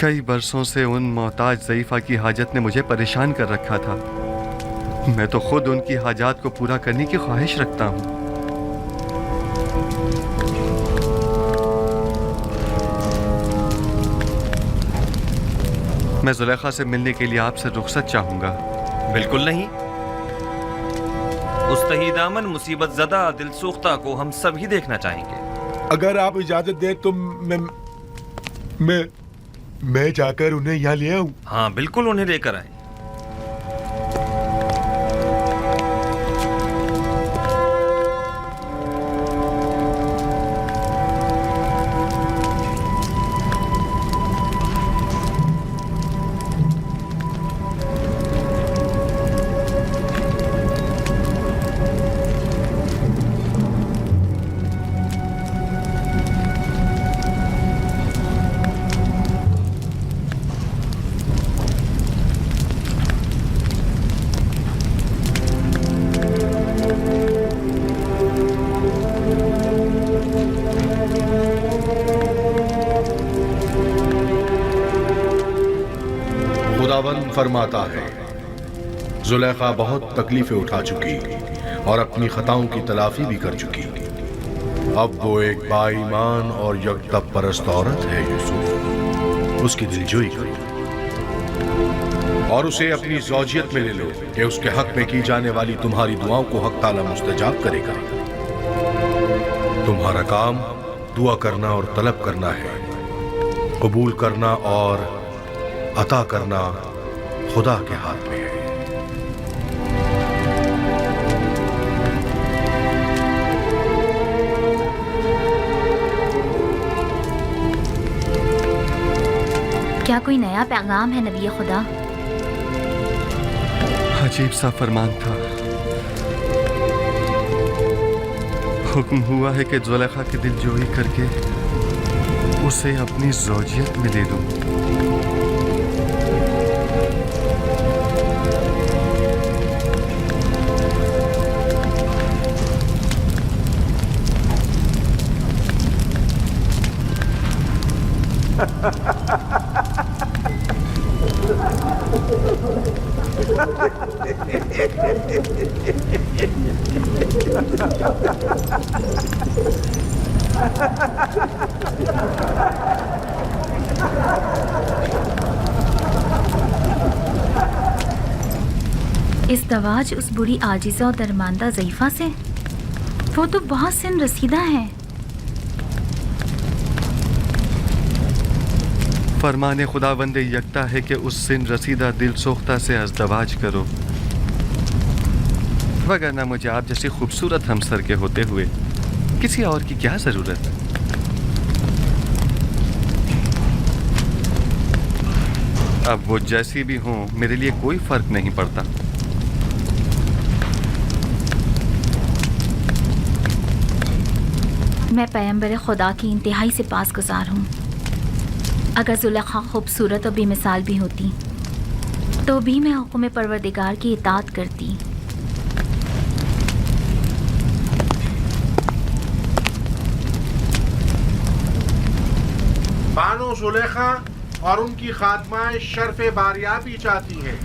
कई बरसों से उन मोहताज ज़ईफ़ा की हाजत ने मुझे परेशान कर रखा था। मैं तो खुद उनकी हाजात को पूरा करने की ख्वाहिश रखता हूँ। मैं जुलेखा से मिलने के लिए आपसे रुखसत चाहूंगा। बिल्कुल नहीं। उस तहीदामन मुसीबत ज़दा दिलसूख्ता को हम सभी देखना चाहेंगे। अगर आप इजाजत दें तो मैं जाकर उन्हें यहाँ ले आऊं। हाँ बिल्कुल, उन्हें लेकर आए। खुदावंद फरमाता है, जुलेखा बहुत तकलीफें उठा चुकी और अपनी खताओं की तलाफी भी कर चुकी। अब वो एक बाईमान और यकदम परस्त औरत है। यूसुफ, उसकी दिलजोई करो और उसे अपनी ज़ौजियत में ले लो कि उसके हक में की जाने वाली तुम्हारी दुआओं को हक ताला मुस्तजाब करेगा। तुम्हारा काम दुआ करना और तलब करना है। कबूल करना और अता करना खुदा के हाथ में है। क्या कोई नया पैगाम है नबी खुदा? अजीब सा फरमान था। हुक्म हुआ है कि जुलेखा की दिलजोई करके उसे अपनी ज़ौजियत में ले लूं। इज़्दवाज उस बुरी आजिज़ा और दरमांदा ज़ईफ़ा से? वो तो बहुत सिन रसीदा है। फरमाने खुदावंदे यकता है कि उस सिन रसीदा दिल सोख्ता से अज़दवाज करो, वगरना मुझे आप जैसी खूबसूरत हमसर के होते हुए किसी और की क्या ज़रूरत है। अब वो जैसी भी हों मेरे लिए कोई फ़र्क नहीं पड़ता। मैं पैगंबर खुदा की इंतहाई से पासगुज़ार हूँ। अगर जुलेखा खूबसूरत और बेमिसाल भी होती तो भी मैं हुक्म परवरदिगार की इताअत करती। बानो जुलेखा और उनकी खादमाएं शर्फ़े बारियाबी चाहती हैं।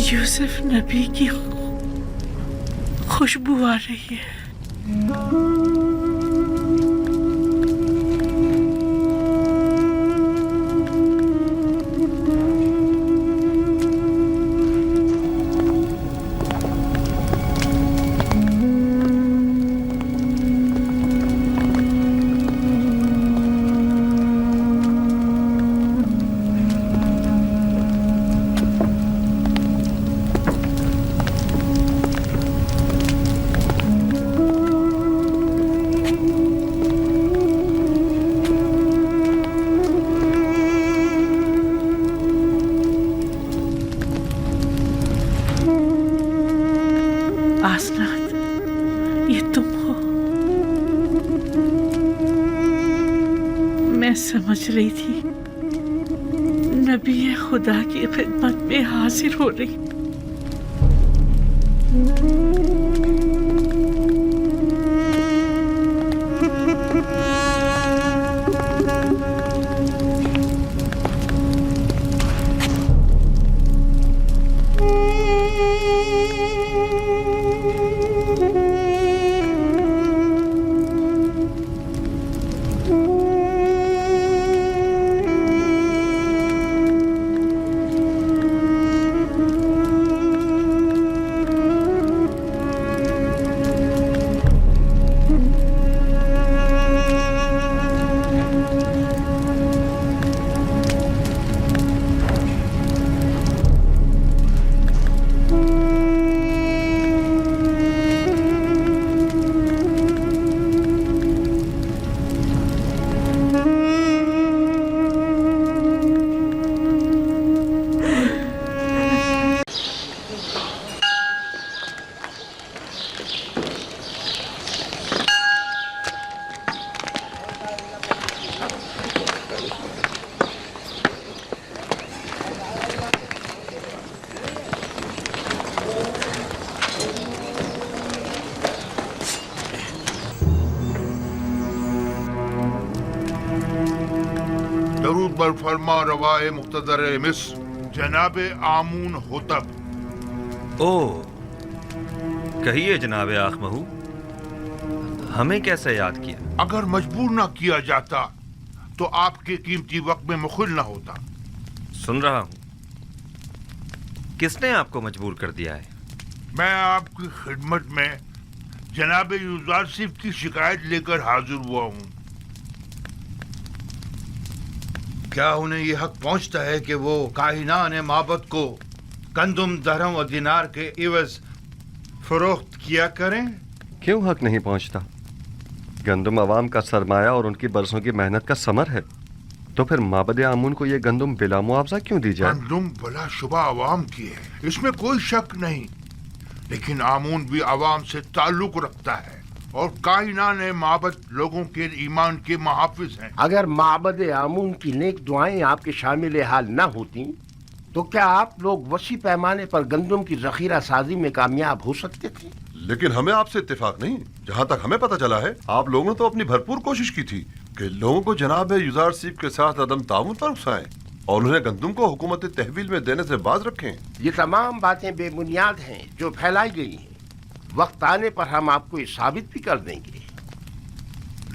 यूसुफ नबी की खुशबू आ रही है। आसनात, ये तुम हो। मैं समझ रही थी नबी खुदा की खिदमत में हाजिर हो रही। दरूद बर फरमा रवाए मुक्तदर मिस्र जनाब आमून होतब। ओ कहिए जनाब आखमहू, हमें कैसे याद किया? अगर मजबूर ना किया जाता तो आपके कीमती वक्त में मुखिल ना होता। सुन रहा हूं, किसने आपको मजबूर कर दिया है? मैं आपकी खिदमत में जनाब यूजारसिफ की शिकायत लेकर हाजिर हुआ हूँ। क्या उन्हें ये हक पहुंचता है कि वो काहिनान माबद को गंदुम, दरहम और दिनार के इवज फरोख्त किया करें? क्यों हक नहीं पहुंचता? गंदुम अवाम का सरमाया और उनकी बरसों की मेहनत का समर है, तो फिर माबद आमून को ये गंदुम बिला मुआवजा क्यों दी जाए? गंदुम बला शुबा अवाम की है, इसमें कोई शक नहीं, लेकिन आमून भी अवाम से ताल्लुक रखता है और कायनान माबद लोगों के ईमान के मुहाफिज हैं। अगर माबद आमून की नेक दुआएं आपके शामिल हाल न होती तो क्या आप लोग वसी पैमाने पर गंदुम की जखीरा साजी में कामयाब हो सकते थे? लेकिन हमें आपसे इत्तेफाक नहीं। जहाँ तक हमें पता चला है, आप लोगों ने तो अपनी भरपूर कोशिश की थी कि लोगों को जनाब यूजारसिफ के साथ अदम ताउन पर उकसाएं और उन्हें गंदुम को हुकूमत तहवील में देने से बाज रखें। ये तमाम बातें बेबुनियाद हैं जो फैलाई गई हैं। वक्त आने पर हम आपको ये साबित भी कर देंगे।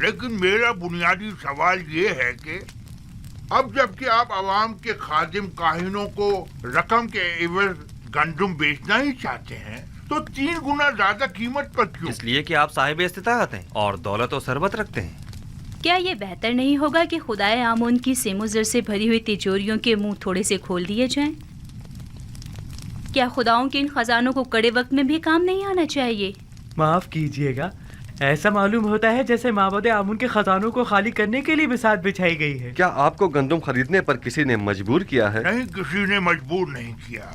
लेकिन मेरा बुनियादी सवाल ये है कि अब जबकि आप अवाम के खादिम काहिनों को रकम के एवज गंदुम बेचना ही चाहते हैं, तो 3 गुना ज्यादा कीमत पर क्यों? इसलिए कि आप साहिब इस्तिताअत हैं और दौलत और सरबत रखते हैं। क्या ये बेहतर नहीं होगा कि खुदाए आमून की सेमुजर से भरी हुई तिजोरियों के मुंह थोड़े से खोल दिए जाएं? क्या खुदाओं के इन खजानों को कड़े वक्त में भी काम नहीं आना चाहिए? माफ कीजिएगा, ऐसा मालूम होता है जैसे माबद आमून के खजानों को खाली करने के लिए बिसात बिछाई गई है। क्या आपको गंदुम खरीदने पर किसी ने मजबूर किया है? नहीं, किसी ने मजबूर नहीं किया।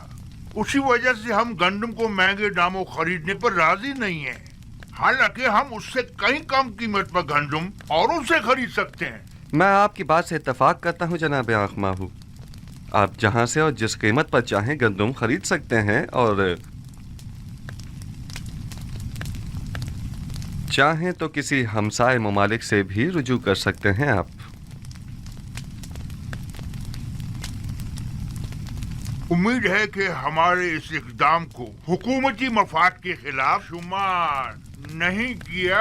उसी वजह से हम गंदुम को महंगे दामों खरीदने पर राजी नहीं है। हालांकि हम उससे कहीं कम कीमत पर गंदुम और उसे खरीद सकते हैं। मैं आपकी बात से इत्तेफाक करता हूँ जनाब आखमाहू। आप जहाँ से और जिस कीमत पर चाहें गंदुम खरीद सकते हैं और चाहें तो किसी हमसाए ममालिक से भी रुजू कर सकते हैं। आप उम्मीद है कि हमारे इस इकदाम को हुकूमती मफाद के खिलाफ शुमार नहीं किया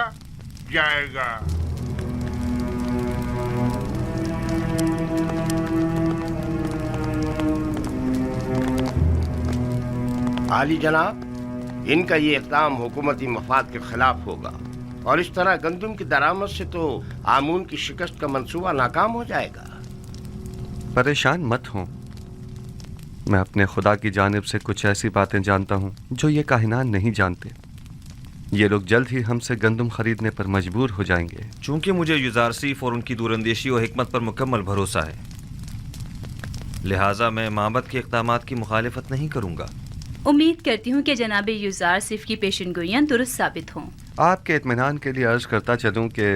जाएगा। आली जनाब, इनका ये इक़दाम हुकूमती मफाद के खिलाफ होगा और इस तरह गंदम की दरामद से तो आमून की शिकस्त का मंसूबा नाकाम हो जाएगा। परेशान मत हो, मैं अपने खुदा की जानिब से कुछ ऐसी बातें जानता हूँ जो ये काहिनान नहीं जानते। ये लोग जल्द ही हमसे गंदम खरीदने पर मजबूर हो जाएंगे। चूंकि मुझे युजारसीफ और उनकी दूरंदेशी और हिकमत पर मुकम्मल भरोसा है, लिहाजा मैं माबद के इक़दामात की मुखालिफत नहीं करूँगा। उम्मीद करती हूँ कि जनाब युजारसीफ की पेशनगोइयाँ दुरुस्त साबित हों। आपके इत्मीनान के लिए अर्ज़ करता चलूँ कि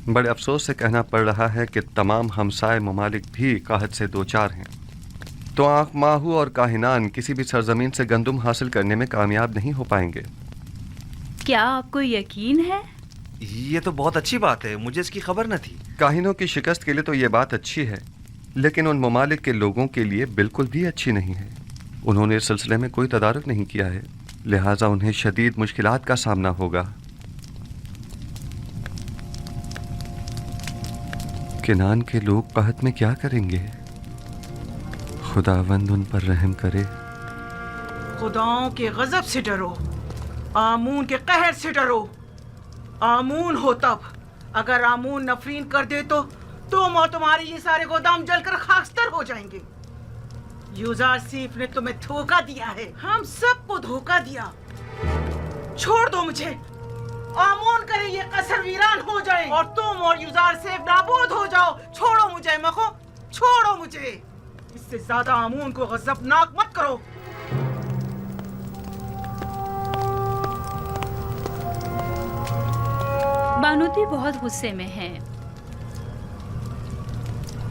बड़े अफसोस से कहना पड़ रहा है कि तमाम हमसाए ममालिक भी काहत से दो चार हैं, तो आँख माहू और काहिनान किसी भी सरजमीन से गंदम हासिल करने में कामयाब नहीं हो पाएंगे। क्या आपको यकीन है? ये तो बहुत अच्छी बात है, मुझे इसकी खबर न थी। काहिनों की शिकस्त के लिए तो ये बात अच्छी है, लेकिन उन ममालिक के लोगों के लिए बिल्कुल भी अच्छी नहीं है। उन्होंने इस सिलसिले में कोई तदारुक नहीं किया है, लिहाजा उन्हें शदीद मुश्किलात का सामना होगा। किनान के लोग कहत में क्या करेंगे? खुदावंद उन पर रहम करे। खुदाओं के गजब से डरो, आमून के कहर से डरो। आमून हो तब, अगर आमून नफरीन कर दे तो तुम और तुम्हारे ये सारे गोदाम जलकर खाकस्तर हो जाएंगे। युजारसीफ ने तुम्हें धोखा दिया है, हम सबको धोखा दिया। छोड़ दो मुझे, आमून करे ये कसर वीरान हो जाए और तुम और युजारसीफ नाबूद हो जाओ। छोड़ो मुझे मखो, छोड़ो मुझे। इससे ज्यादा आमून को गजबनाक मत करो। बानूती बहुत गुस्से में है।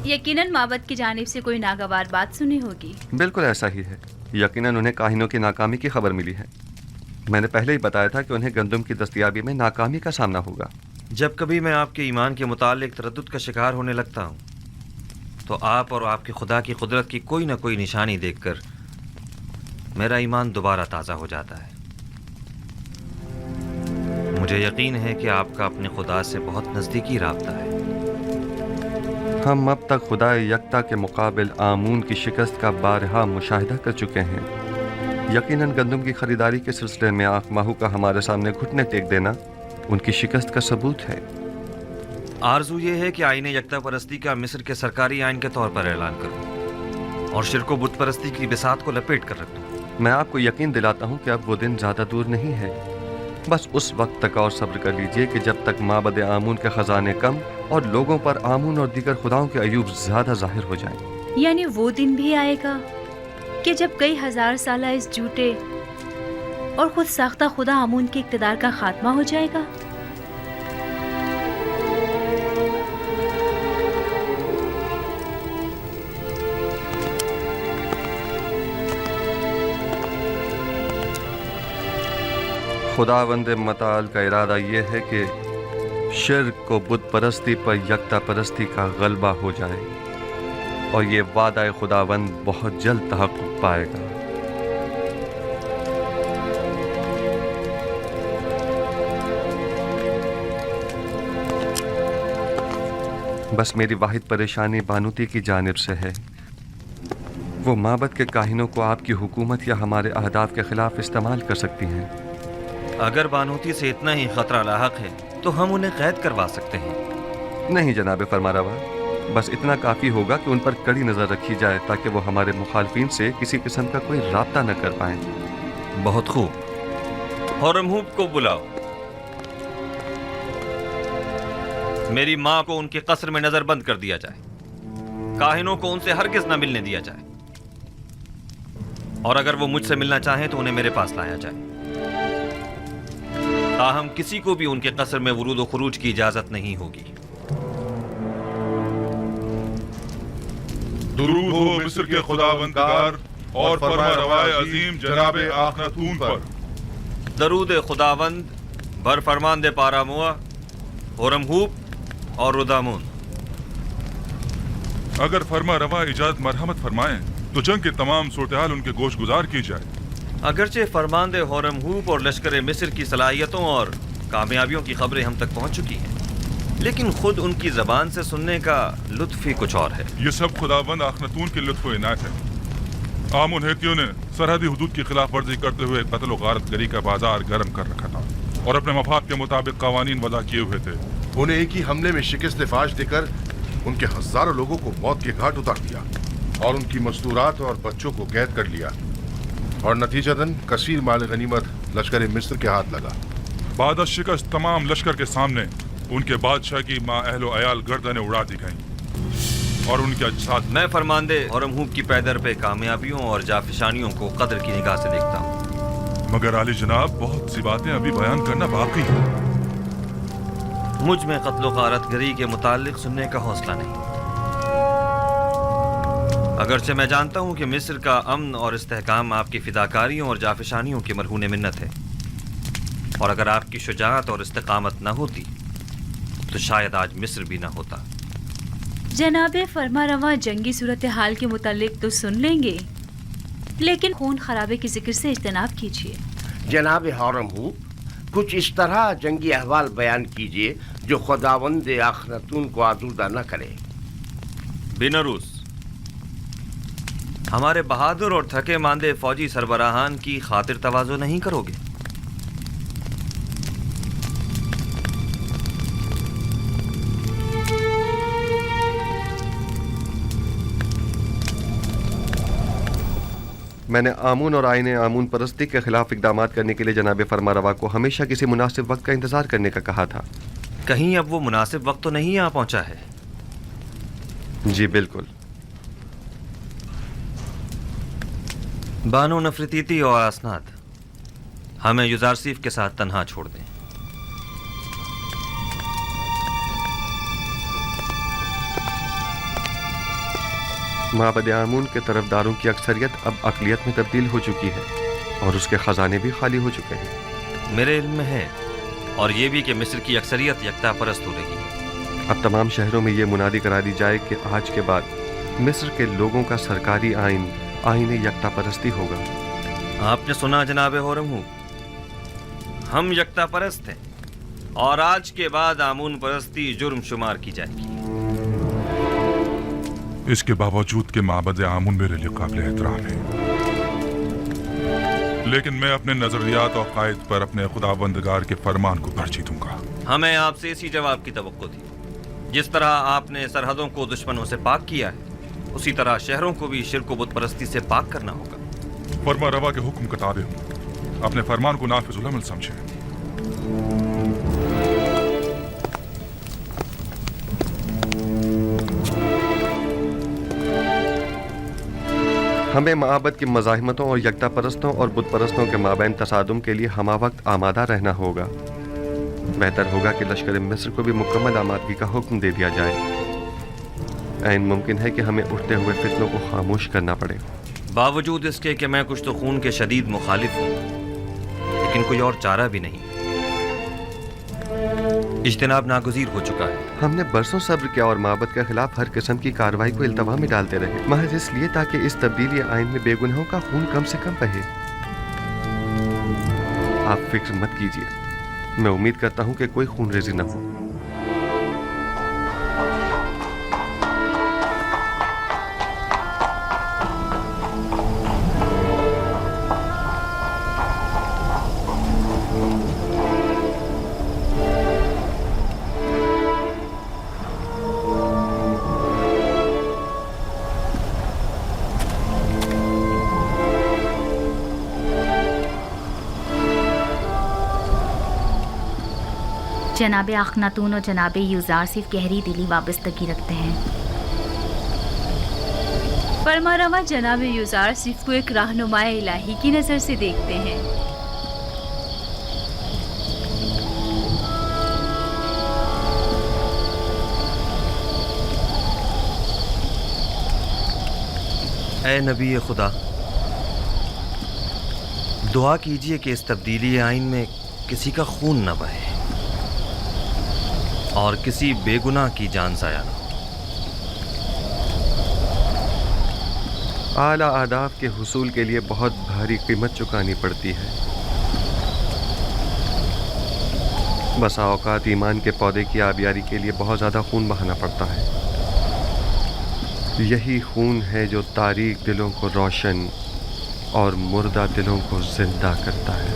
यकीनन माबद की जानिब से कोई नागवार बात सुनी होगी। बिल्कुल ऐसा ही है। यकीनन उन्हें काहिनों की नाकामी की खबर मिली है। मैंने पहले ही बताया था कि उन्हें गंदम की दस्तयाबी में नाकामी का सामना होगा। जब कभी मैं आपके ईमान के मुतालिक तरद्दुद का शिकार होने लगता हूँ, तो आप और आपके खुदा की कुदरत की कोई ना कोई निशानी देखकर मेरा ईमान दोबारा ताज़ा हो जाता है। मुझे यकीन है कि आपका अपने खुदा से बहुत नज़दीकी राब्ता है। हम अब तक खुदा यकता के मुकाबिल आमून की शिकस्त का बारहा मुशाहिदा कर चुके हैं। यकीनन गंदम की खरीदारी के सिलसिले में आँख माहू का हमारे सामने घुटने टेक देना उनकी शिकस्त का सबूत है। आरजू ये है कि आईने यकता परस्ती का मिस्र के सरकारी आइन के तौर पर ऐलान करूं और शिरक बुत परस्ती की बिसात को लपेट कर रख दूं। मैं आपको यकीन दिलाता हूं कि अब वो दिन ज़्यादा दूर नहीं है। बस उस वक्त तक और सब्र कर लीजिए कि जब तक माबद आमून के ख़जाने कम और लोगों पर आमून और दीगर खुदाओं के अयूब ज़्यादा ज़ाहिर हो जाएं। यानी वो दिन भी आएगा कि जब कई हजार साला इस झूठे और खुद साख्ता खुदा आमून के इक़्तिदार का खात्मा हो जाएगा। खुदावंद मताल का इरादा ये है कि शिर्क को बुत परस्ती पर यकता परस्ती का गलबा हो जाए और ये वादा खुदावंद बहुत जल्द तहक़्क़ुक़ पाएगा। बस मेरी वाहिद परेशानी बानूती की जानिब से है। वो माबद के काहिनों को आपकी हुकूमत या हमारे अहदाफ के खिलाफ इस्तेमाल कर सकती हैं। अगर बानूती से इतना ही खतरा लाहक है तो हम उन्हें कैद करवा सकते हैं। नहीं जनाब फरमारवा, बस इतना काफ़ी होगा कि उन पर कड़ी नज़र रखी जाए ताकि वो हमारे मुखालफिन से किसी किस्म का कोई राब्ता न कर पाएं। बहुत खूब। हौरमहूब को बुलाओ। मेरी माँ को उनके कसर में नजरबंद कर दिया जाए। काहिनों को उनसे हरगिज न मिलने दिया जाए और अगर वो मुझसे मिलना चाहें तो उन्हें मेरे पास लाया जाए। ताहम किसी को भी उनके कसर में वुरूद व खुरूज की इजाजत नहीं होगी। दुरूद हो मिस्र के खुदावंदगार और फरमा रवाए अजीम जनाब आखनातून पर। दरूद खुदावंद बर फरमांदे पारामुआ, होरमहूब और रुदामून। अगर फरमा रवा इजाज़त मरहमत फरमाएं तो जंग के तमाम सूरत-ए-हाल उनके गोश गुजार की जाए। अगरचे फरमानदे होरमहूब और लश्कर मिस्र की सलाहियतों और कामयाबियों की खबरें हम तक पहुंच चुकी हैं, लेकिन खुद उनकी ज़बान से सुनने का लुत्फ ही कुछ और है। ये सब खुदावंद आखनतून के लुत्फ इनायत है। आमुन हेतियों ने सरहदी हुदूद की खिलाफ वर्जी करते हुए कत्ल और गारत गरी का बाजार गर्म कर रखा था और अपने मफाद के मुताबिक कवानीन वज़ा किए हुए थे। उन्हें एक ही हमले में शिकस्त फाश देकर उनके हजारों लोगों को मौत के घाट उतार दिया और उनकी मस्तूरात और बच्चों को कैद कर लिया और नतीजतन कसीर माल गनीमत लश्कर मिस्र के हाथ लगा। बाद शिकस्त तमाम लश्कर के सामने उनके बादशाह की माँ अहलो अयाल गर्दनें उड़ा दी गईं और उनके अजसाद। मैं फरमानदे होरमहूब की पैदर पे कामयाबियों और जाफिशानियों को कदर की निगाह से देखता हूँ, मगर आली जनाब बहुत सी बातें अभी बयान करना बाकी है। मुझ में कत्ल गारत गरी के मुतालिक सुनने का हौसला नहीं। अगरचे मैं जानता हूँ कि मिस्र का अमन और इस्तेहकाम आपकी फिदाकारियों और जाफिशानियों की मरहून मिन्नत है, और अगर आपकी शुजाअत और इस्तेकामत न होती तो शायद आज मिस्र भी न होता। जनाबे फरमा रवा जंगी सूरत हाल के मुतालिक तो सुन लेंगे, लेकिन खून खराबे के जिक्र से इज्तनाब कीजिए। जनाब हौरमहूब, कुछ इस तरह जंगी अहवाल बयान कीजिए जो खुदावंद आखनतून को आजूदा न करे। बिनरूस, हमारे बहादुर और थके मांदे फौजी सरबराहान की खातिर तवाज़ो नहीं करोगे? मैंने आमून और आईने आमून परस्ती के खिलाफ इकदाम करने के लिए जनाब फरमारवा को हमेशा किसी मुनासिब वक्त का इंतजार करने का कहा था। कहीं अब वो मुनासिब वक्त तो नहीं आ पहुंचा है? जी बिल्कुल। बानो नफरतीती और असनाद, हमें युजारसीफ के साथ तन्हा छोड़ दें। माबद आमून के तरफदारों की अक्सरियत अब अक़लियत में तब्दील हो चुकी है और उसके ख़जाने भी खाली हो चुके हैं। मेरे इल्म में है, और ये भी कि मिस्र की अक्सरियत यकता परस्त हो रही है। अब तमाम शहरों में ये मुनादी करा दी जाए कि आज के बाद मिस्र के लोगों का सरकारी आईन यकता परस्ती होगा। आपने सुना जनाबे होरमहूब, हम यकता परस्त हैं और आज के बाद आमून परस्ती जुर्म शुमार की जाएगी। इसके बावजूद कि माबद आमून मेरे लिए काबिल एहतराम है, लेकिन मैं अपने नजरियात और कायद पर अपने खुदाबंदगार के फरमान को तरजीह दूंगा। हमें आपसे इसी जवाब की तवक्को थी। जिस तरह आपने सरहदों को दुश्मनों से पाक किया है, उसी तरह शहरों को भी शिर्क व बुत परस्ती से पाक करना होगा। फरमा रवा के हुक्म के ताबे हूं, अपने फरमान को नाफिजुल अमल समझें। हमें माबद की मज़ाहिमतों और यकता परस्तों और बुत परस्तों के माबैन तसादुम के लिए हमा वक्त आमादा रहना होगा। बेहतर होगा कि लश्कर मिस्र को भी मुकम्मल आमादगी का हुक्म दे दिया जाए। ऐन मुमकिन है कि हमें उठते हुए फितनों को खामोश करना पड़े। बावजूद इसके कि मैं कुछ तो खून के शदीद मुखालिफ हूँ, लेकिन कोई और चारा भी नहीं। इज्तिनाब नागुज़ीर हो चुका है। हमने बरसों सब्र किया और माबद के खिलाफ हर किस्म की कार्रवाई को इल्तवा में डालते रहे, महज इसलिए ताकि इस तब्दीली आइन में बेगुनाहों का खून कम से कम बहे। आप फिक्र मत कीजिए, मैं उम्मीद करता हूँ कि कोई खून रेजी न हो। जनाब अखनातून और जनाब यूजार सिर्फ गहरी दिली वाबस्तगी रखते हैं। फरमा रवा जनाब यूजार सिर्फ को एक रहनुमाए इलाही की नज़र से देखते हैं। ऐ नबी खुदा, दुआ कीजिए कि इस तब्दीली आइन में किसी का खून न बहे और किसी बेगुनाह की जान ज़ाया न हो। اعلیٰ اہداف کے حصول کے لیے بہت بھاری قیمت چکانی پڑتی ہے. بسا اوقات ایمان کے پودے کی آبیاری کے لیے بہت زیادہ خون بہانا پڑتا ہے. یہی خون ہے جو تاریک دلوں کو روشن اور مردہ دلوں کو زندہ کرتا ہے.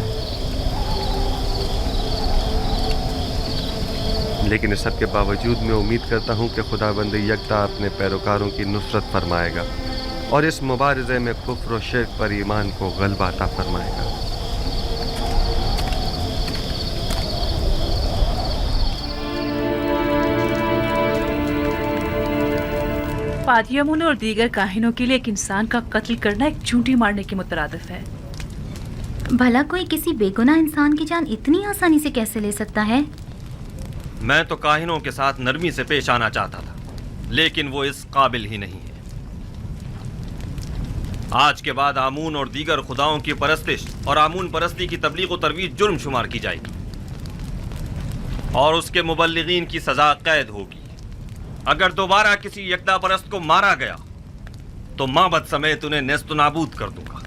لیکن اس سب کے باوجود میں امید کرتا ہوں کہ خداوند یکتا اپنے پیروکاروں کی نصرت فرمائے گا اور اس مبارزے میں کفر و شرک پر ایمان کو غلبہ عطا فرمائے گا. پادی امون اور دیگر کاہنوں کے لیے ایک انسان کا قتل کرنا ایک چونٹی مارنے کے مترادف ہے. بھلا کوئی کسی بے گناہ انسان کی جان اتنی آسانی سے کیسے لے سکتا ہے؟ میں تو کاہنوں کے ساتھ نرمی سے پیش آنا چاہتا تھا، لیکن وہ اس قابل ہی نہیں ہے. آج کے بعد آمون اور دیگر خداؤں کی پرستش اور آمون پرستی کی تبلیغ و ترویج جرم شمار کی جائے گی اور اس کے مبلغین کی سزا قید ہوگی. اگر دوبارہ کسی یکتا پرست کو مارا گیا تو معبد سمیت انہیں نیست و نابود کر دوں گا.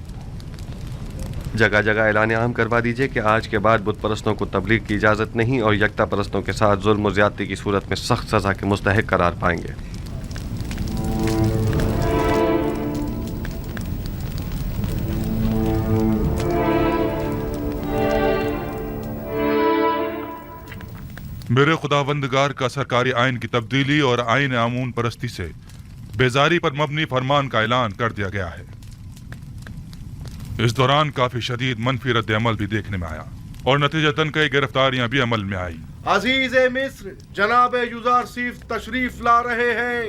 جگہ جگہ اعلان عام کروا دیجئے کہ آج کے بعد بت پرستوں کو تبلیغ کی اجازت نہیں اور یکتا پرستوں کے ساتھ ظلم و زیادتی کی صورت میں سخت سزا کے مستحق قرار پائیں گے. میرے خداوندگار کا سرکاری آئین کی تبدیلی اور آئین آمون پرستی سے بیزاری پر مبنی فرمان کا اعلان کر دیا گیا ہے. اس دوران کافی شدید منفی رد عمل بھی دیکھنے میں آیا اور نتیجتاً کئی گرفتاریاں بھی عمل میں آئی. عزیز مصر جناب یوزارسیف تشریف لا رہے ہیں.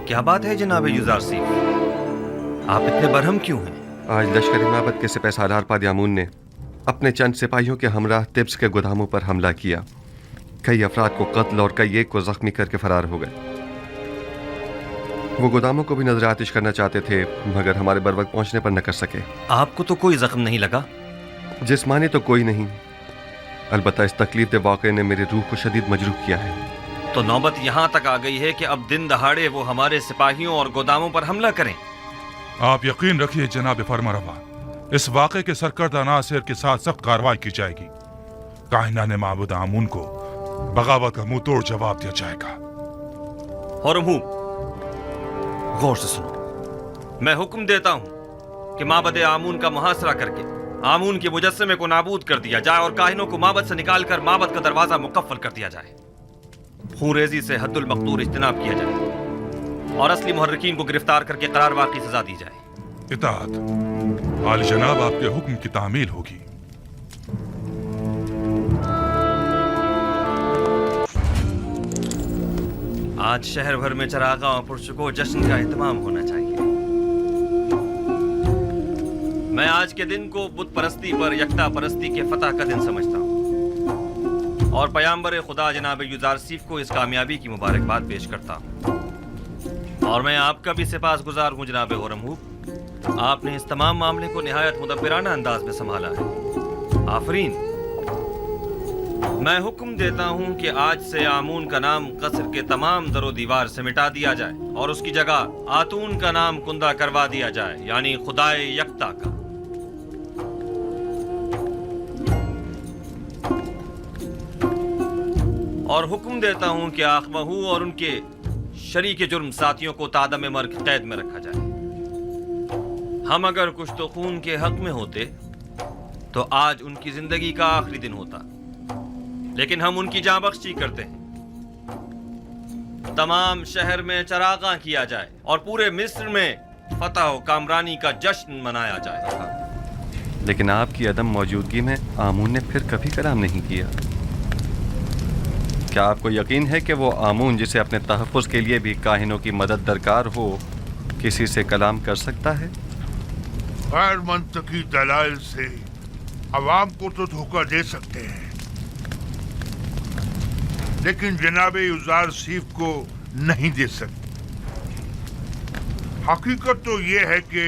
کیا بات ہے جناب یوزارسیف؟ آپ اتنے برہم کیوں ہیں؟ آج لشکری معبد کے سپہ سالار پادی آمون نے اپنے چند سپاہیوں کے ہمراہ طبس کے گوداموں پر حملہ کیا. کئی افراد کو قتل اور کئی ایک کو زخمی کر کے فرار ہو گئے. وہ گوداموں کو بھی نظر آتش کرنا چاہتے تھے مگر ہمارے بروقت پہنچنے پر نہ کر سکے. آپ کو تو کوئی زخم نہیں لگا؟ جسمانی تو کوئی نہیں، البتہ اس تکلیف دہ واقعے نے میری روح کو شدید مجروح کیا ہے. تو نوبت یہاں تک آ گئی ہے کہ اب دن دہاڑے وہ ہمارے سپاہیوں اور گوداموں پر حملہ کریں. آپ یقین رکھیے جناب فرمانروا، اس واقعے کے سرکردہ عناصر کے ساتھ سخت کارروائی کی جائے گی. کاہنان معبد آمون کو بغاوت کا منہ توڑ جواب دیا جائے گا. ہورمہوب، غور سے سنو. میں حکم دیتا ہوں کہ معبد آمون کا محاصرہ کر کے آمون کے مجسمے کو نابود کر دیا جائے اور کاہنوں کو معبد سے نکال کر معبد کا دروازہ مقفل کر دیا جائے. خون ریزی سے حد المقدور اجتناب کیا جائے اور اصلی محرکین کو گرفتار کر کے قرار واقعی سزا دی جائے. اطاعت. عالی جناب آپ کے حکم کی تعمیل ہوگی. آج شہر بھر میں چراغاں اور پرسکو جشن کا اہتمام ہونا چاہیے. میں آج کے دن کو بت پرستی پر یکتا پرستی کے فتح کا دن سمجھتا ہوں اور پیامبر خدا جناب یوزارسیف کو اس کامیابی کی مبارکباد پیش کرتا ہوں. اور میں آپ کا بھی سپاس گزار ہوں جناب ہورمہوب. آپ نے اس تمام معاملے کو نہایت مدبرانہ انداز میں سنبھالا ہے. آفرین. میں حکم دیتا ہوں کہ آج سے آمون کا نام قصر کے تمام در و دیوار سے مٹا دیا جائے اور اس کی جگہ آتون کا نام کندہ کروا دیا جائے، یعنی خدائے یکتا کا. اور حکم دیتا ہوں کہ آخمہو اور ان کے شریک جرم ساتھیوں کو تادم مرگ قید میں رکھا جائے. ہم اگر کشت و خون کے حق میں ہوتے تو آج ان کی زندگی کا آخری دن ہوتا، لیکن ہم ان کی جاں بخشی کرتے ہیں. تمام شہر میں چراغاں کیا جائے اور پورے مصر میں فتح و کامرانی کا جشن منایا جائے. لیکن آپ کی عدم موجودگی میں آمون نے پھر کبھی کلام نہیں کیا. کیا آپ کو یقین ہے کہ وہ آمون جسے اپنے تحفظ کے لیے بھی کاہنوں کی مدد درکار ہو کسی سے کلام کر سکتا ہے؟ غیر منطقی دلائل سے عوام کو تو دھوکہ دے سکتے ہیں लेकिन जनाब युजार सीफ को नहीं दे सकती। हकीकत तो ये है कि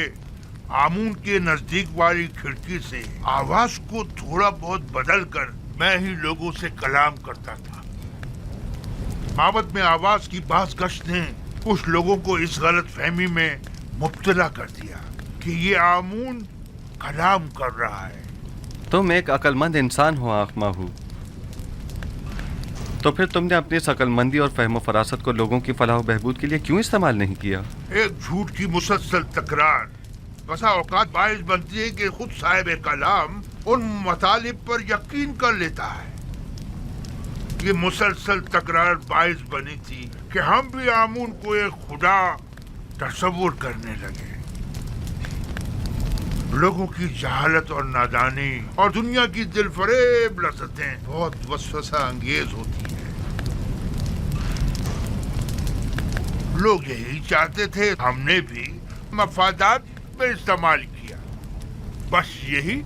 आमून के नजदीक वाली खिड़की से आवाज को थोड़ा बहुत बदल कर मैं ही लोगों से कलाम करता था। माबद में आवाज की बाज गश्त ने कुछ लोगों को इस गलत फहमी में मुब्तला कर दिया कि ये आमून कलाम कर रहा है। तुम एक अक्लमंद इंसान हो आँख माहू, तो फिर तुमने अपनी इस अक्लमंदी और फहम फरासत को लोगों की फलाह बहबूद के लिए क्यों इस्तेमाल नहीं किया? एक झूठ की मुसलसल तकरार बसा औकात बाइस बनती है कि खुद साहिब कलाम उन मतालिब पर यकीन कर लेता है। ये मुसलसल तकरार बाइस बनी थी कि हम भी आमून को एक खुदा तस्वुर करने लगे। लोगों की जहालत और नादानी और दुनिया की दिलफरेब लज़्ज़तें बहुत वसवसा अंगेज होती हैं। लोग यही चाहते थे, हमने भी मफादात में इस्तेमाल किया, बस यही।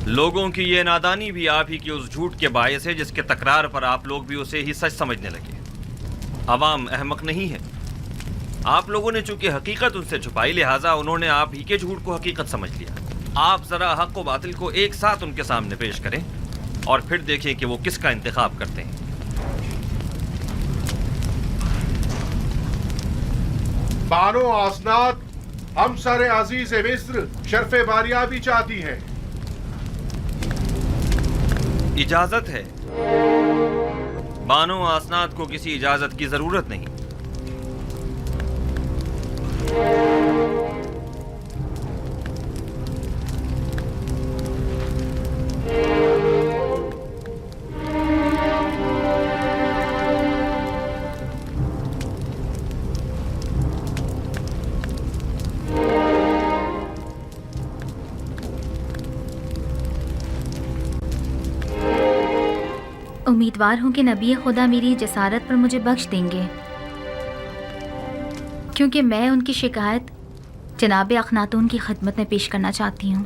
लोगों की ये नादानी भी आप ही की उस झूठ के बायस है जिसके तकरार पर आप लोग भी उसे ही सच समझने लगे। अवाम अहमक नहीं है। आप लोगों ने चूंकि हकीकत उनसे छुपाई, लिहाजा उन्होंने आप ही के झूठ को हकीकत समझ लिया। आप जरा हक व बातिल को एक साथ उनके सामने पेश करें और फिर देखें कि वो किसका इंतखाब करते हैं। बानो आसनात, हम सर अजीज मिस्र शर्फ बारियाबी चाहती हैं। इजाजत है। बानो आसनात को किसी इजाजत की जरूरत नहीं। उम्मीदवार हूँ कि नबी खुदा मेरी जसारत पर मुझे बख्श देंगे, क्योंकि मैं उनकी शिकायत जनाब अखनातून की खिदमत में पेश करना चाहती हूँ।